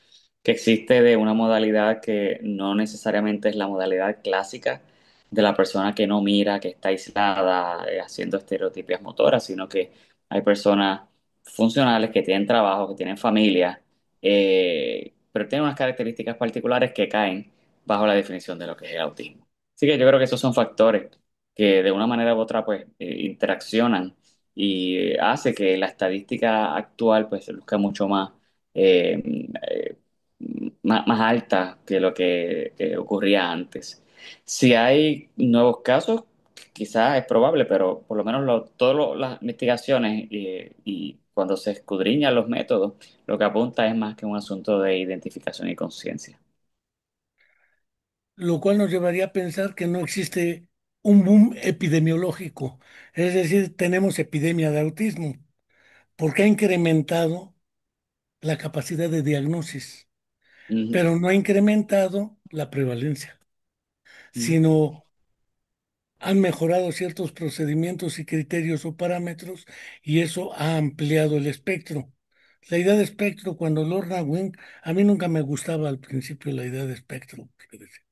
que existe de una modalidad que no necesariamente es la modalidad clásica de la persona que no mira, que está aislada, haciendo estereotipias motoras, sino que hay personas funcionales que tienen trabajo, que tienen familia, pero tienen unas características particulares que caen bajo la definición de lo que es el autismo. Así que yo creo que esos son factores que de una manera u otra pues interaccionan y hace que la estadística actual pues se luzca mucho eh, eh, más alta que lo que ocurría antes. Si hay nuevos casos, quizás es probable, pero por lo menos todas las investigaciones y cuando se escudriñan los métodos, lo que apunta es más que un asunto de identificación y conciencia. Lo cual nos llevaría a pensar que no existe un boom epidemiológico. Es decir, tenemos epidemia de autismo, porque ha incrementado la capacidad de diagnosis, Ujú, pero no ha incrementado la prevalencia, ujú, sino han mejorado ciertos procedimientos y criterios o parámetros y eso ha ampliado el espectro. La idea de espectro, cuando Lorna Wing, a mí nunca me gustaba al principio la idea de espectro, porque decía,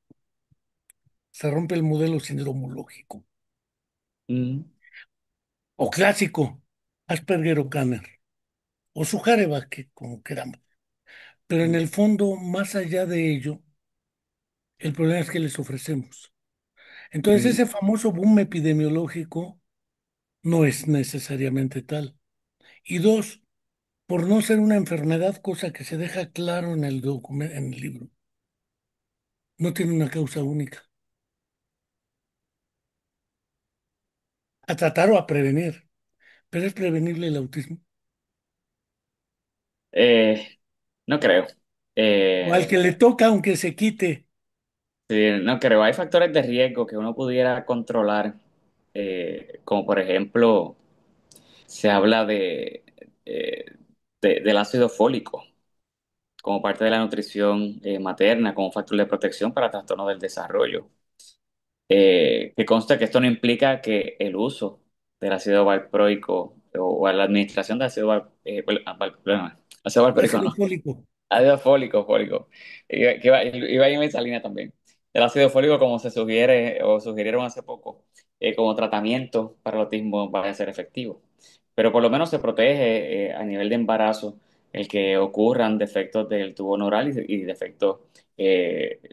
se rompe el modelo sindromológico. ujú, O clásico, Asperger o Kanner, o Sujareva, que como queramos. Pero en ujú, el fondo, más allá de ello, el problema es que les ofrecemos. Entonces, ujú, ese famoso boom epidemiológico no es necesariamente tal. Y dos, por no ser una enfermedad, cosa que se deja claro en el en el libro. No tiene una causa única. A tratar o a prevenir, pero es prevenible el autismo. Eh, no creo. O al que Eh, le toca, aunque se quite. sí, no creo. Hay factores de riesgo que uno pudiera controlar, como por ejemplo, se habla eh, del ácido fólico como parte de la nutrición materna, como factor de protección para trastornos del desarrollo. Que consta que esto no implica que el uso del ácido valproico o la administración de ácido, ácido valproico, Ácido no, fólico. ácido fólico, fólico. Iba en esa línea también. El ácido fólico, como se sugiere o sugirieron hace poco, como tratamiento para el autismo va a ser efectivo. Pero por lo menos se protege a nivel de embarazo el que ocurran defectos del tubo neural y defectos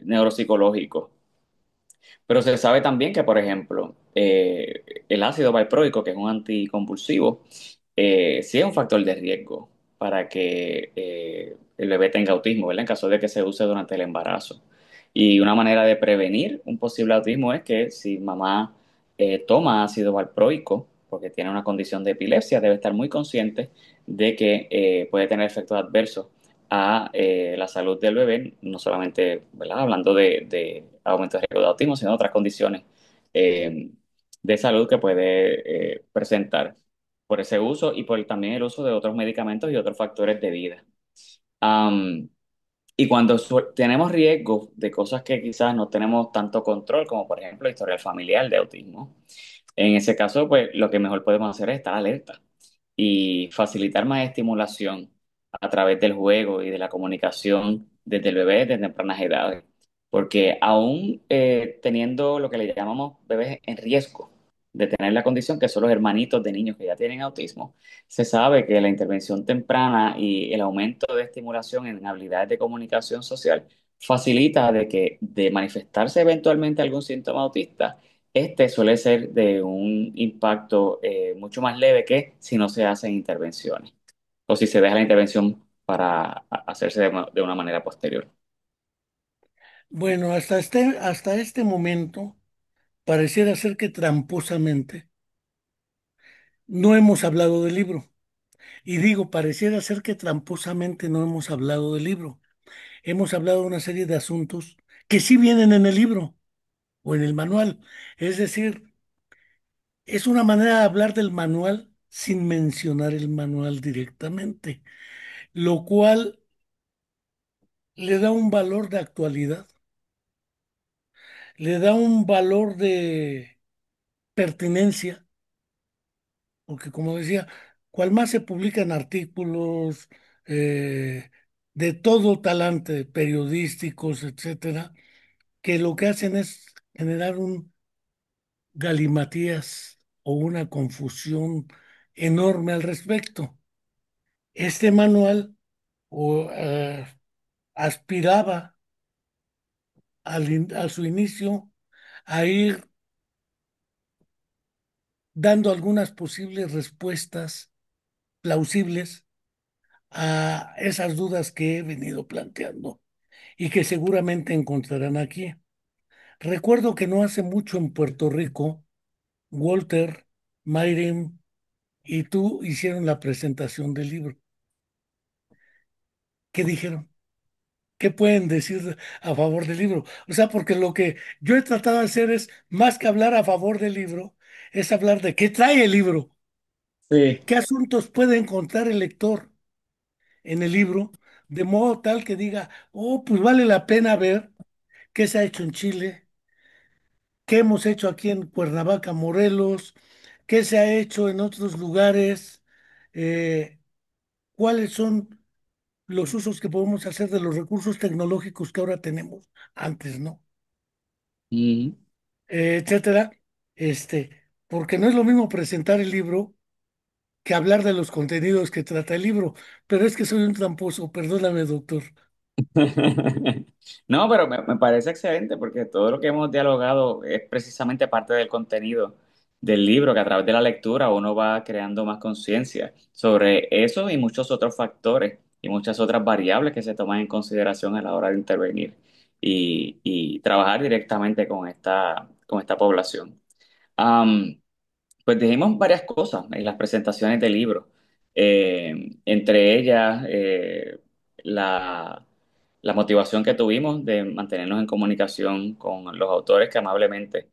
neuropsicológicos. Pero se sabe también que, por ejemplo, el ácido valproico, que es un anticonvulsivo, sí es un factor de riesgo para que el bebé tenga autismo, ¿verdad? En caso de que se use durante el embarazo. Y una manera de prevenir un posible autismo es que si mamá toma ácido valproico, porque tiene una condición de epilepsia, debe estar muy consciente de que puede tener efectos adversos a la salud del bebé, no solamente, ¿verdad? Hablando de aumento de riesgo de autismo, sino otras condiciones eh, de salud que puede presentar por ese uso y por también el uso de otros medicamentos y otros factores de vida. Am, y cuando tenemos riesgos de cosas que quizás no tenemos tanto control, como por ejemplo historial familiar de autismo, en ese caso, pues lo que mejor podemos hacer es estar alerta y facilitar más estimulación a través del juego y de la comunicación desde el bebé desde tempranas edades. Porque aún teniendo lo que le llamamos bebés en riesgo de tener la condición, que son los hermanitos de niños que ya tienen autismo, se sabe que la intervención temprana y el aumento de estimulación en habilidades de comunicación social facilita de que de manifestarse eventualmente algún síntoma autista, este suele ser de un impacto mucho más leve que si no se hacen intervenciones o si se deja la intervención para hacerse de una manera posterior. Bueno, hasta este momento, pareciera ser que tramposamente no hemos hablado del libro. Y digo, pareciera ser que tramposamente no hemos hablado del libro. Hemos hablado de una serie de asuntos que sí vienen en el libro o en el manual. Es decir, es una manera de hablar del manual sin mencionar el manual directamente, lo cual le da un valor de actualidad, le da un valor de pertinencia, porque como decía, cual más se publican artículos eh, de todo talante, periodísticos, etcétera, que lo que hacen es generar un galimatías o una confusión enorme al respecto. Este manual aspiraba a su inicio a ir dando algunas posibles respuestas plausibles a esas dudas que he venido planteando y que seguramente encontrarán aquí. Recuerdo que no hace mucho en Puerto Rico, Walter, Mayrim y tú hicieron la presentación del libro. ¿Qué dijeron? ¿Qué pueden decir a favor del libro? O sea, porque lo que yo he tratado de hacer es, más que hablar a favor del libro, es hablar de qué trae el libro, Sí. qué asuntos puede encontrar el lector en el libro, de modo tal que diga, oh, pues vale la pena ver qué se ha hecho en Chile, qué hemos hecho aquí en Cuernavaca, Morelos, qué se ha hecho en otros lugares, eh, cuáles son los usos que podemos hacer de los recursos tecnológicos que ahora tenemos, antes no, Ujú. etcétera, este, porque no es lo mismo presentar el libro que hablar de los contenidos que trata el libro, pero es que soy un tramposo, perdóname, doctor. No, pero me parece excelente porque todo lo que hemos dialogado es precisamente parte del contenido del libro, que a través de la lectura uno va creando más conciencia sobre eso y muchos otros factores y muchas otras variables que se toman en consideración a la hora de intervenir y trabajar directamente con esta población. Pues dijimos varias cosas en las presentaciones del libro. Entre ellas la, la motivación que tuvimos de mantenernos en comunicación con los autores que amablemente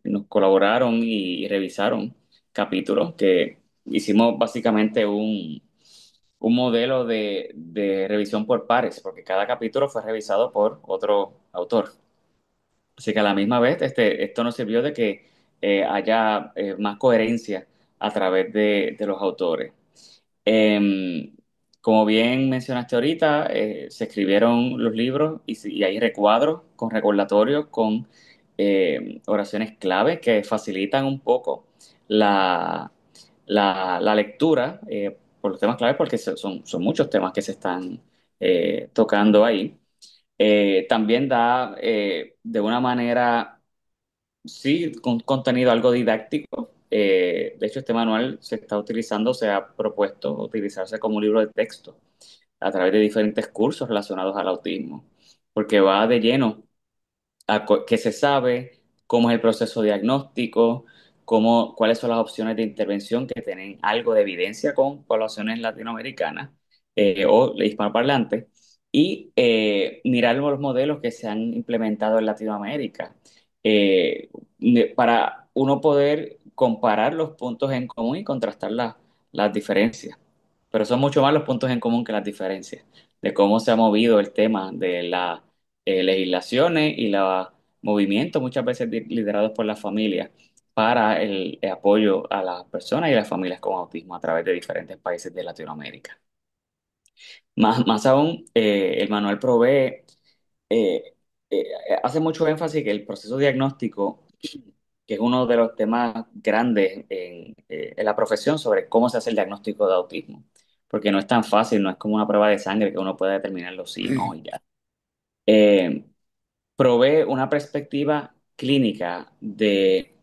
nos colaboraron y revisaron capítulos, que hicimos básicamente un modelo de revisión por pares, porque cada capítulo fue revisado por otro autor. Así que a la misma vez, esto nos sirvió de que haya más coherencia a través de los autores. Eh, Como bien mencionaste ahorita, se escribieron los libros y hay recuadros con recordatorios, con oraciones clave que facilitan un poco la, la lectura por los temas claves, porque son muchos temas que se están tocando ahí. También da de una manera, sí, con contenido algo didáctico. De hecho, este manual se está utilizando, se ha propuesto utilizarse como un libro de texto a través de diferentes cursos relacionados al autismo, porque va de lleno qué se sabe, cómo es el proceso diagnóstico, cuáles son las opciones de intervención que tienen algo de evidencia con poblaciones latinoamericanas o hispanoparlantes, y mirar los modelos que se han implementado en Latinoamérica eh, para uno poder comparar los puntos en común y contrastar las diferencias. Pero son mucho más los puntos en común que las diferencias, de cómo se ha movido el tema de las legislaciones y los movimientos, muchas veces liderados por las familias, para el apoyo a las personas y a las familias con autismo a través de diferentes países de Latinoamérica. Más aún, el manual provee, eh, eh, hace mucho énfasis que el proceso diagnóstico, que es uno de los temas grandes en la profesión sobre cómo se hace el diagnóstico de autismo, porque no es tan fácil, no es como una prueba de sangre que uno puede determinarlo sí, no y ya. Eh, Provee una perspectiva clínica de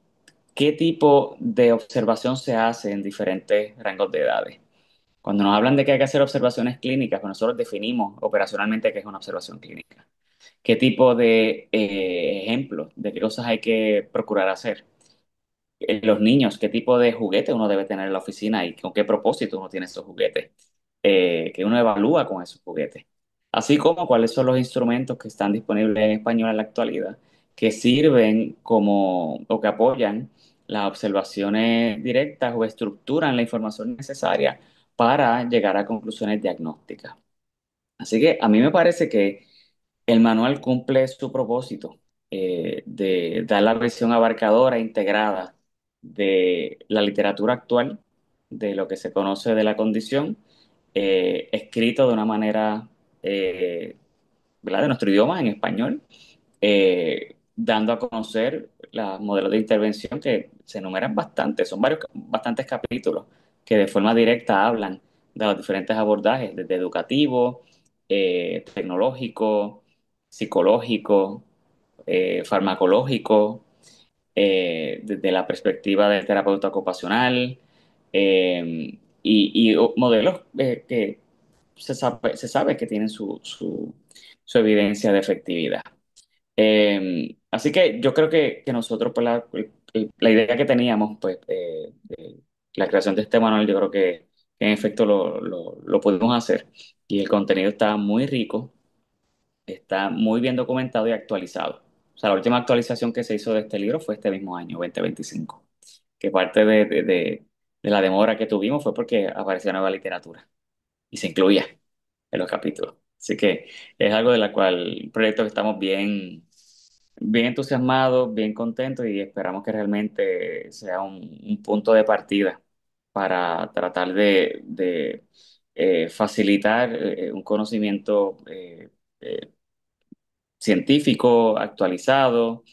qué tipo de observación se hace en diferentes rangos de edades. Cuando nos hablan de que hay que hacer observaciones clínicas, pues nosotros definimos operacionalmente qué es una observación clínica. ¿Qué tipo de ejemplos, de qué cosas hay que procurar hacer? Los niños, qué tipo de juguete uno debe tener en la oficina y con qué propósito uno tiene esos juguetes, que uno evalúa con esos juguetes, así como cuáles son los instrumentos que están disponibles en español en la actualidad, que sirven como o que apoyan las observaciones directas o estructuran la información necesaria para llegar a conclusiones diagnósticas. Así que a mí me parece que el manual cumple su propósito de dar la visión abarcadora e integrada de la literatura actual, de lo que se conoce de la condición, escrito de una manera, ¿verdad?, de nuestro idioma, en español, dando a conocer los modelos de intervención que se enumeran bastante, son bastantes capítulos que de forma directa hablan de los diferentes abordajes, desde educativo, tecnológico, psicológico, farmacológico, desde la perspectiva del terapeuta ocupacional, y modelos que se sabe que tienen su evidencia de efectividad. Así que yo creo que nosotros, pues, la idea que teníamos, pues, de la creación de este manual, yo creo que en efecto lo pudimos hacer. Y el contenido está muy rico, está muy bien documentado y actualizado. O sea, la última actualización que se hizo de este libro fue este mismo año, 2025, que parte de la demora que tuvimos fue porque apareció nueva literatura y se incluía en los capítulos. Así que es algo de la cual, un proyecto que estamos bien entusiasmados, bien contentos y esperamos que realmente sea un punto de partida para tratar de facilitar un conocimiento eh, científico actualizado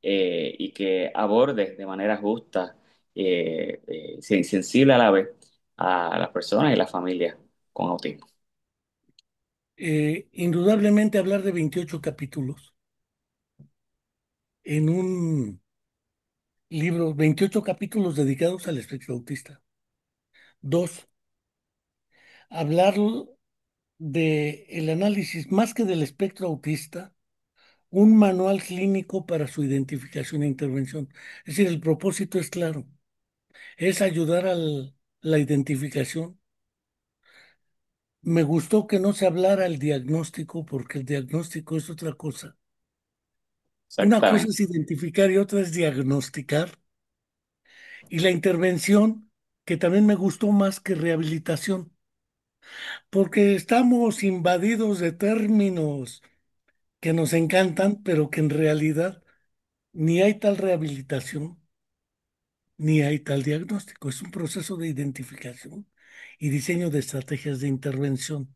y que aborde de manera justa, sensible a la vez a las personas y las familias con autismo. Indudablemente hablar de 28 capítulos en un Libros, 28 capítulos dedicados al espectro autista. Dos, hablar de el análisis más que del espectro autista, un manual clínico para su identificación e intervención. Es decir, el propósito es claro, es ayudar a la identificación. Me gustó que no se hablara el diagnóstico porque el diagnóstico es otra cosa. Una cosa Exactamente. es identificar y otra es diagnosticar. Y la intervención, que también me gustó más que rehabilitación, porque estamos invadidos de términos que nos encantan, pero que en realidad ni hay tal rehabilitación, ni hay tal diagnóstico. Es un proceso de identificación y diseño de estrategias de intervención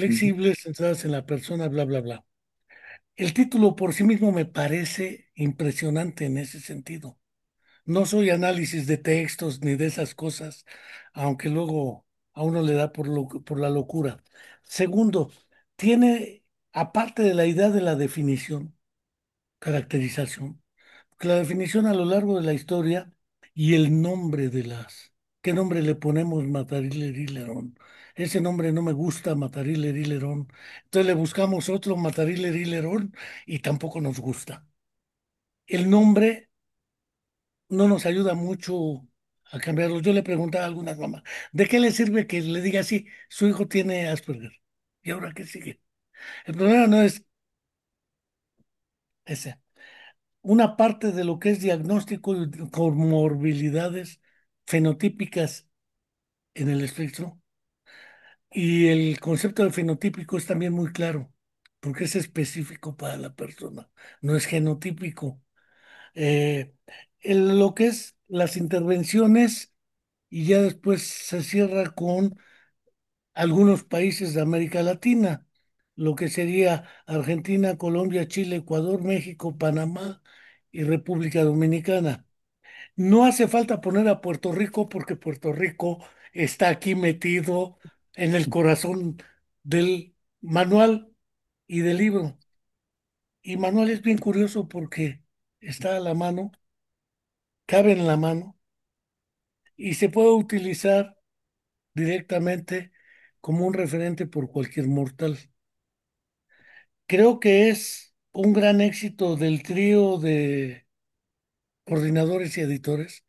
Ujú. flexibles, centradas en la persona, bla, bla, bla. El título por sí mismo me parece impresionante en ese sentido. No soy análisis de textos ni de esas cosas, aunque luego a uno le da por la locura. Segundo, tiene, aparte de la idea de la definición, caracterización, que la definición a lo largo de la historia y el nombre de ¿qué nombre le ponemos Matarile Lerón? Ese nombre no me gusta, Matarile Lerón. Entonces le buscamos otro Matarile Lerón y tampoco nos gusta. El nombre no nos ayuda mucho a cambiarlo. Yo le preguntaba a algunas mamás, ¿de qué le sirve que le diga así, su hijo tiene Asperger? ¿Y ahora qué sigue? El problema no es ese. Una parte de lo que es diagnóstico y comorbilidades fenotípicas en el espectro y el concepto de fenotípico es también muy claro, porque es específico para la persona, no es genotípico. Eh, lo que es las intervenciones y ya después se cierra con algunos países de América Latina, lo que sería Argentina, Colombia, Chile, Ecuador, México, Panamá y República Dominicana. No hace falta poner a Puerto Rico porque Puerto Rico está aquí metido en el corazón del manual y del libro. Y manual es bien curioso porque está a la mano, cabe en la mano y se puede utilizar directamente como un referente por cualquier mortal. Creo que es un gran éxito del trío de coordinadores y editores,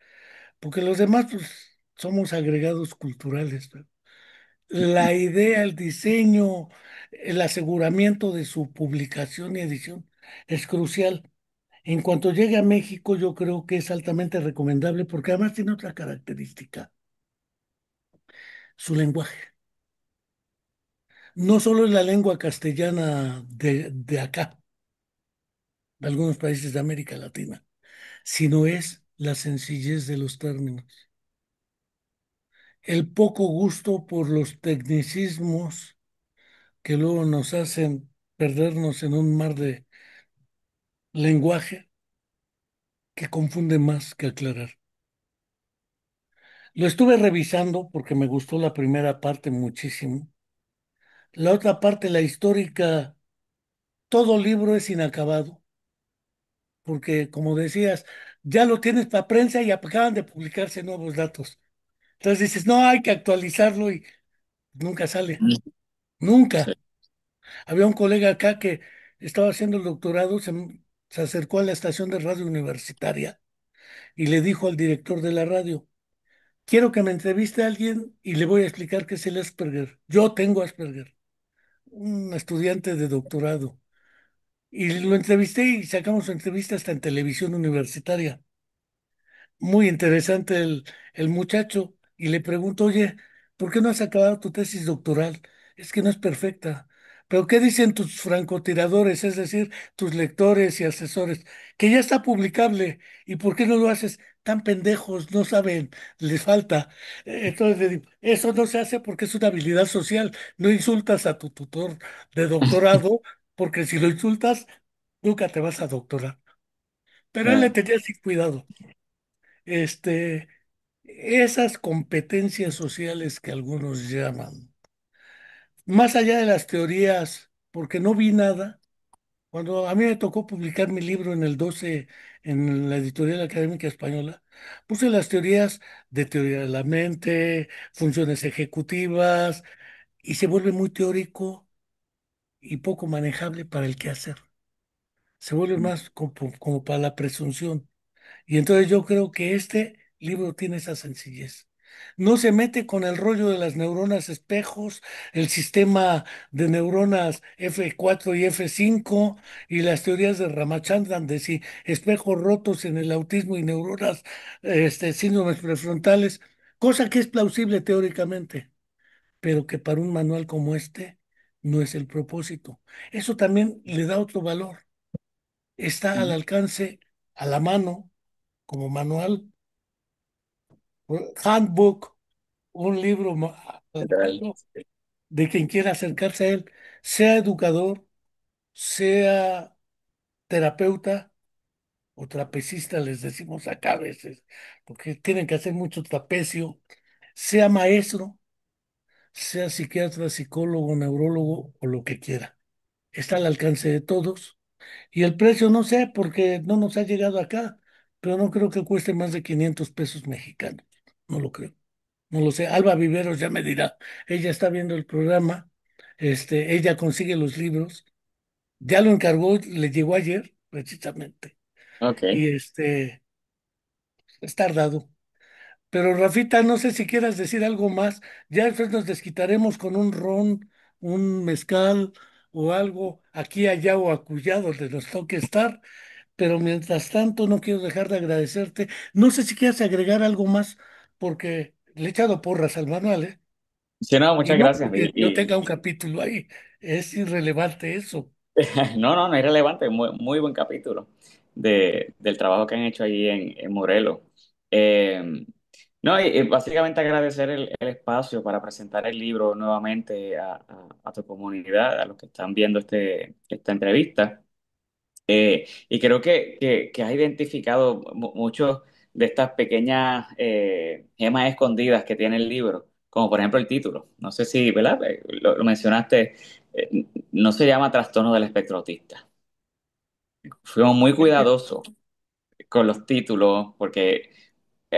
porque los demás pues, somos agregados culturales, ¿no? La idea, el diseño, el aseguramiento de su publicación y edición es crucial. En cuanto llegue a México, yo creo que es altamente recomendable porque además tiene otra característica, su lenguaje. No solo es la lengua castellana de acá, de algunos países de América Latina, sino es la sencillez de los términos, el poco gusto por los tecnicismos que luego nos hacen perdernos en un mar de lenguaje que confunde más que aclarar. Lo estuve revisando porque me gustó la primera parte muchísimo. La otra parte, la histórica, todo libro es inacabado, porque como decías, ya lo tienes para prensa y acaban de publicarse nuevos datos. Entonces dices, no, hay que actualizarlo y nunca sale, Mm. Sí. nunca. Había un colega acá que estaba haciendo el doctorado, se acercó a la estación de radio universitaria y le dijo al director de la radio, quiero que me entreviste a alguien y le voy a explicar qué es el Asperger. Yo tengo Asperger, un estudiante de doctorado. Y lo entrevisté y sacamos su entrevista hasta en televisión universitaria. Muy interesante el muchacho y le pregunto, oye, ¿por qué no has acabado tu tesis doctoral? Es que no es perfecta. Pero ¿qué dicen tus francotiradores, es decir, tus lectores y asesores? Que ya está publicable. ¿Y por qué no lo haces? Tan pendejos, no saben, les falta. Entonces le digo, eso no se hace porque es una habilidad social. No insultas a tu tutor de doctorado, porque si lo insultas, nunca te vas a doctorar. Pero él le Claro. tenía sin cuidado. Este, esas competencias sociales que algunos llaman, más allá de las teorías, porque no vi nada, Cuando a mí me tocó publicar mi libro en el 12 en la Editorial Académica Española, puse las teorías de teoría de la mente, funciones ejecutivas, y se vuelve muy teórico y poco manejable para el quehacer. Se vuelve más como para la presunción. Y entonces yo creo que este libro tiene esa sencillez. No se mete con el rollo de las neuronas espejos, el sistema de neuronas F4 y F5 y las teorías de Ramachandran de si espejos rotos en el autismo y neuronas, síndromes prefrontales, cosa que es plausible teóricamente, pero que para un manual como este no es el propósito. Eso también le da otro valor. Está al Ujú. alcance, a la mano, como manual, handbook, un libro Literal. de quien quiera acercarse a él, sea educador, sea terapeuta o trapecista, les decimos acá a veces, porque tienen que hacer mucho trapecio, sea maestro, sea psiquiatra, psicólogo, neurólogo o lo que quiera. Está al alcance de todos. Y el precio no sé, porque no nos ha llegado acá, pero no creo que cueste más de 500 pesos mexicanos. No lo creo. No lo sé. Alba Viveros ya me dirá. Ella está viendo el programa. Ella consigue los libros. Ya lo encargó, le llegó ayer, precisamente. Ok. Y es tardado. Pero Rafita, no sé si quieras decir algo más. Ya después nos desquitaremos con un ron, un mezcal o algo aquí, allá o acullá donde nos toque estar. Pero mientras tanto, no quiero dejar de agradecerte. No sé si quieres agregar algo más, porque le he echado porras al manual, ¿eh? Sí, no, Y muchas no gracias. porque yo tenga un capítulo ahí, es irrelevante eso. No, no, no es relevante. Muy, muy buen capítulo del trabajo que han hecho ahí en Morelos. No, y básicamente agradecer el espacio para presentar el libro nuevamente a tu comunidad, a los que están viendo esta entrevista. Y creo que has identificado muchos de estas pequeñas gemas escondidas que tiene el libro, como por ejemplo el título. No sé si, ¿verdad? Lo mencionaste, no se llama trastorno del espectro autista. Fuimos muy cuidadosos con los títulos porque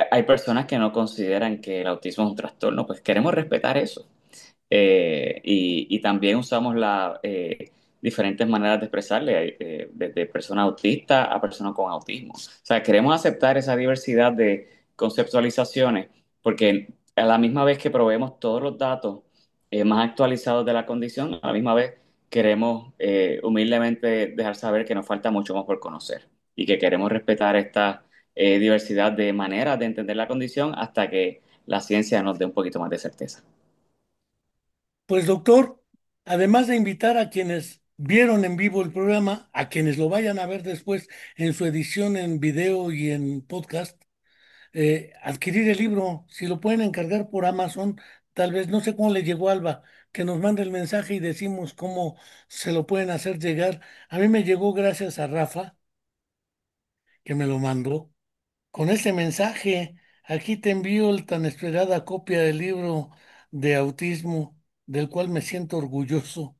hay personas que no consideran que el autismo es un trastorno, pues queremos respetar eso. Y también usamos diferentes maneras de expresarle, desde persona autista a persona con autismo. O sea, queremos aceptar esa diversidad de conceptualizaciones porque a la misma vez que proveemos todos los datos más actualizados de la condición, a la misma vez queremos humildemente dejar saber que nos falta mucho más por conocer y que queremos respetar esta diversidad de maneras de entender la condición hasta que la ciencia nos dé un poquito más de certeza. Pues doctor, además de invitar a quienes vieron en vivo el programa, a quienes lo vayan a ver después en su edición en video y en podcast, adquirir el libro, si lo pueden encargar por Amazon, tal vez, no sé cómo le llegó a Alba, que nos mande el mensaje y decimos cómo se lo pueden hacer llegar. A mí me llegó gracias a Rafa, que me lo mandó. Con este mensaje, aquí te envío el tan esperada copia del libro de autismo, del cual me siento orgulloso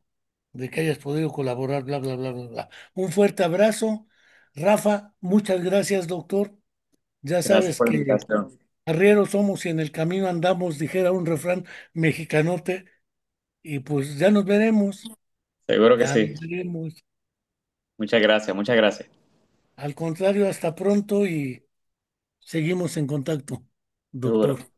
de que hayas podido colaborar, bla, bla, bla, bla, bla. Un fuerte abrazo. Rafa, muchas gracias, doctor. Ya Gracias sabes por la que invitación. arrieros somos y en el camino andamos, dijera un refrán mexicanote, y pues ya nos veremos, Seguro que ya sí. nos veremos. Muchas gracias, muchas gracias. Al contrario, hasta pronto y seguimos en contacto, Seguro. doctor.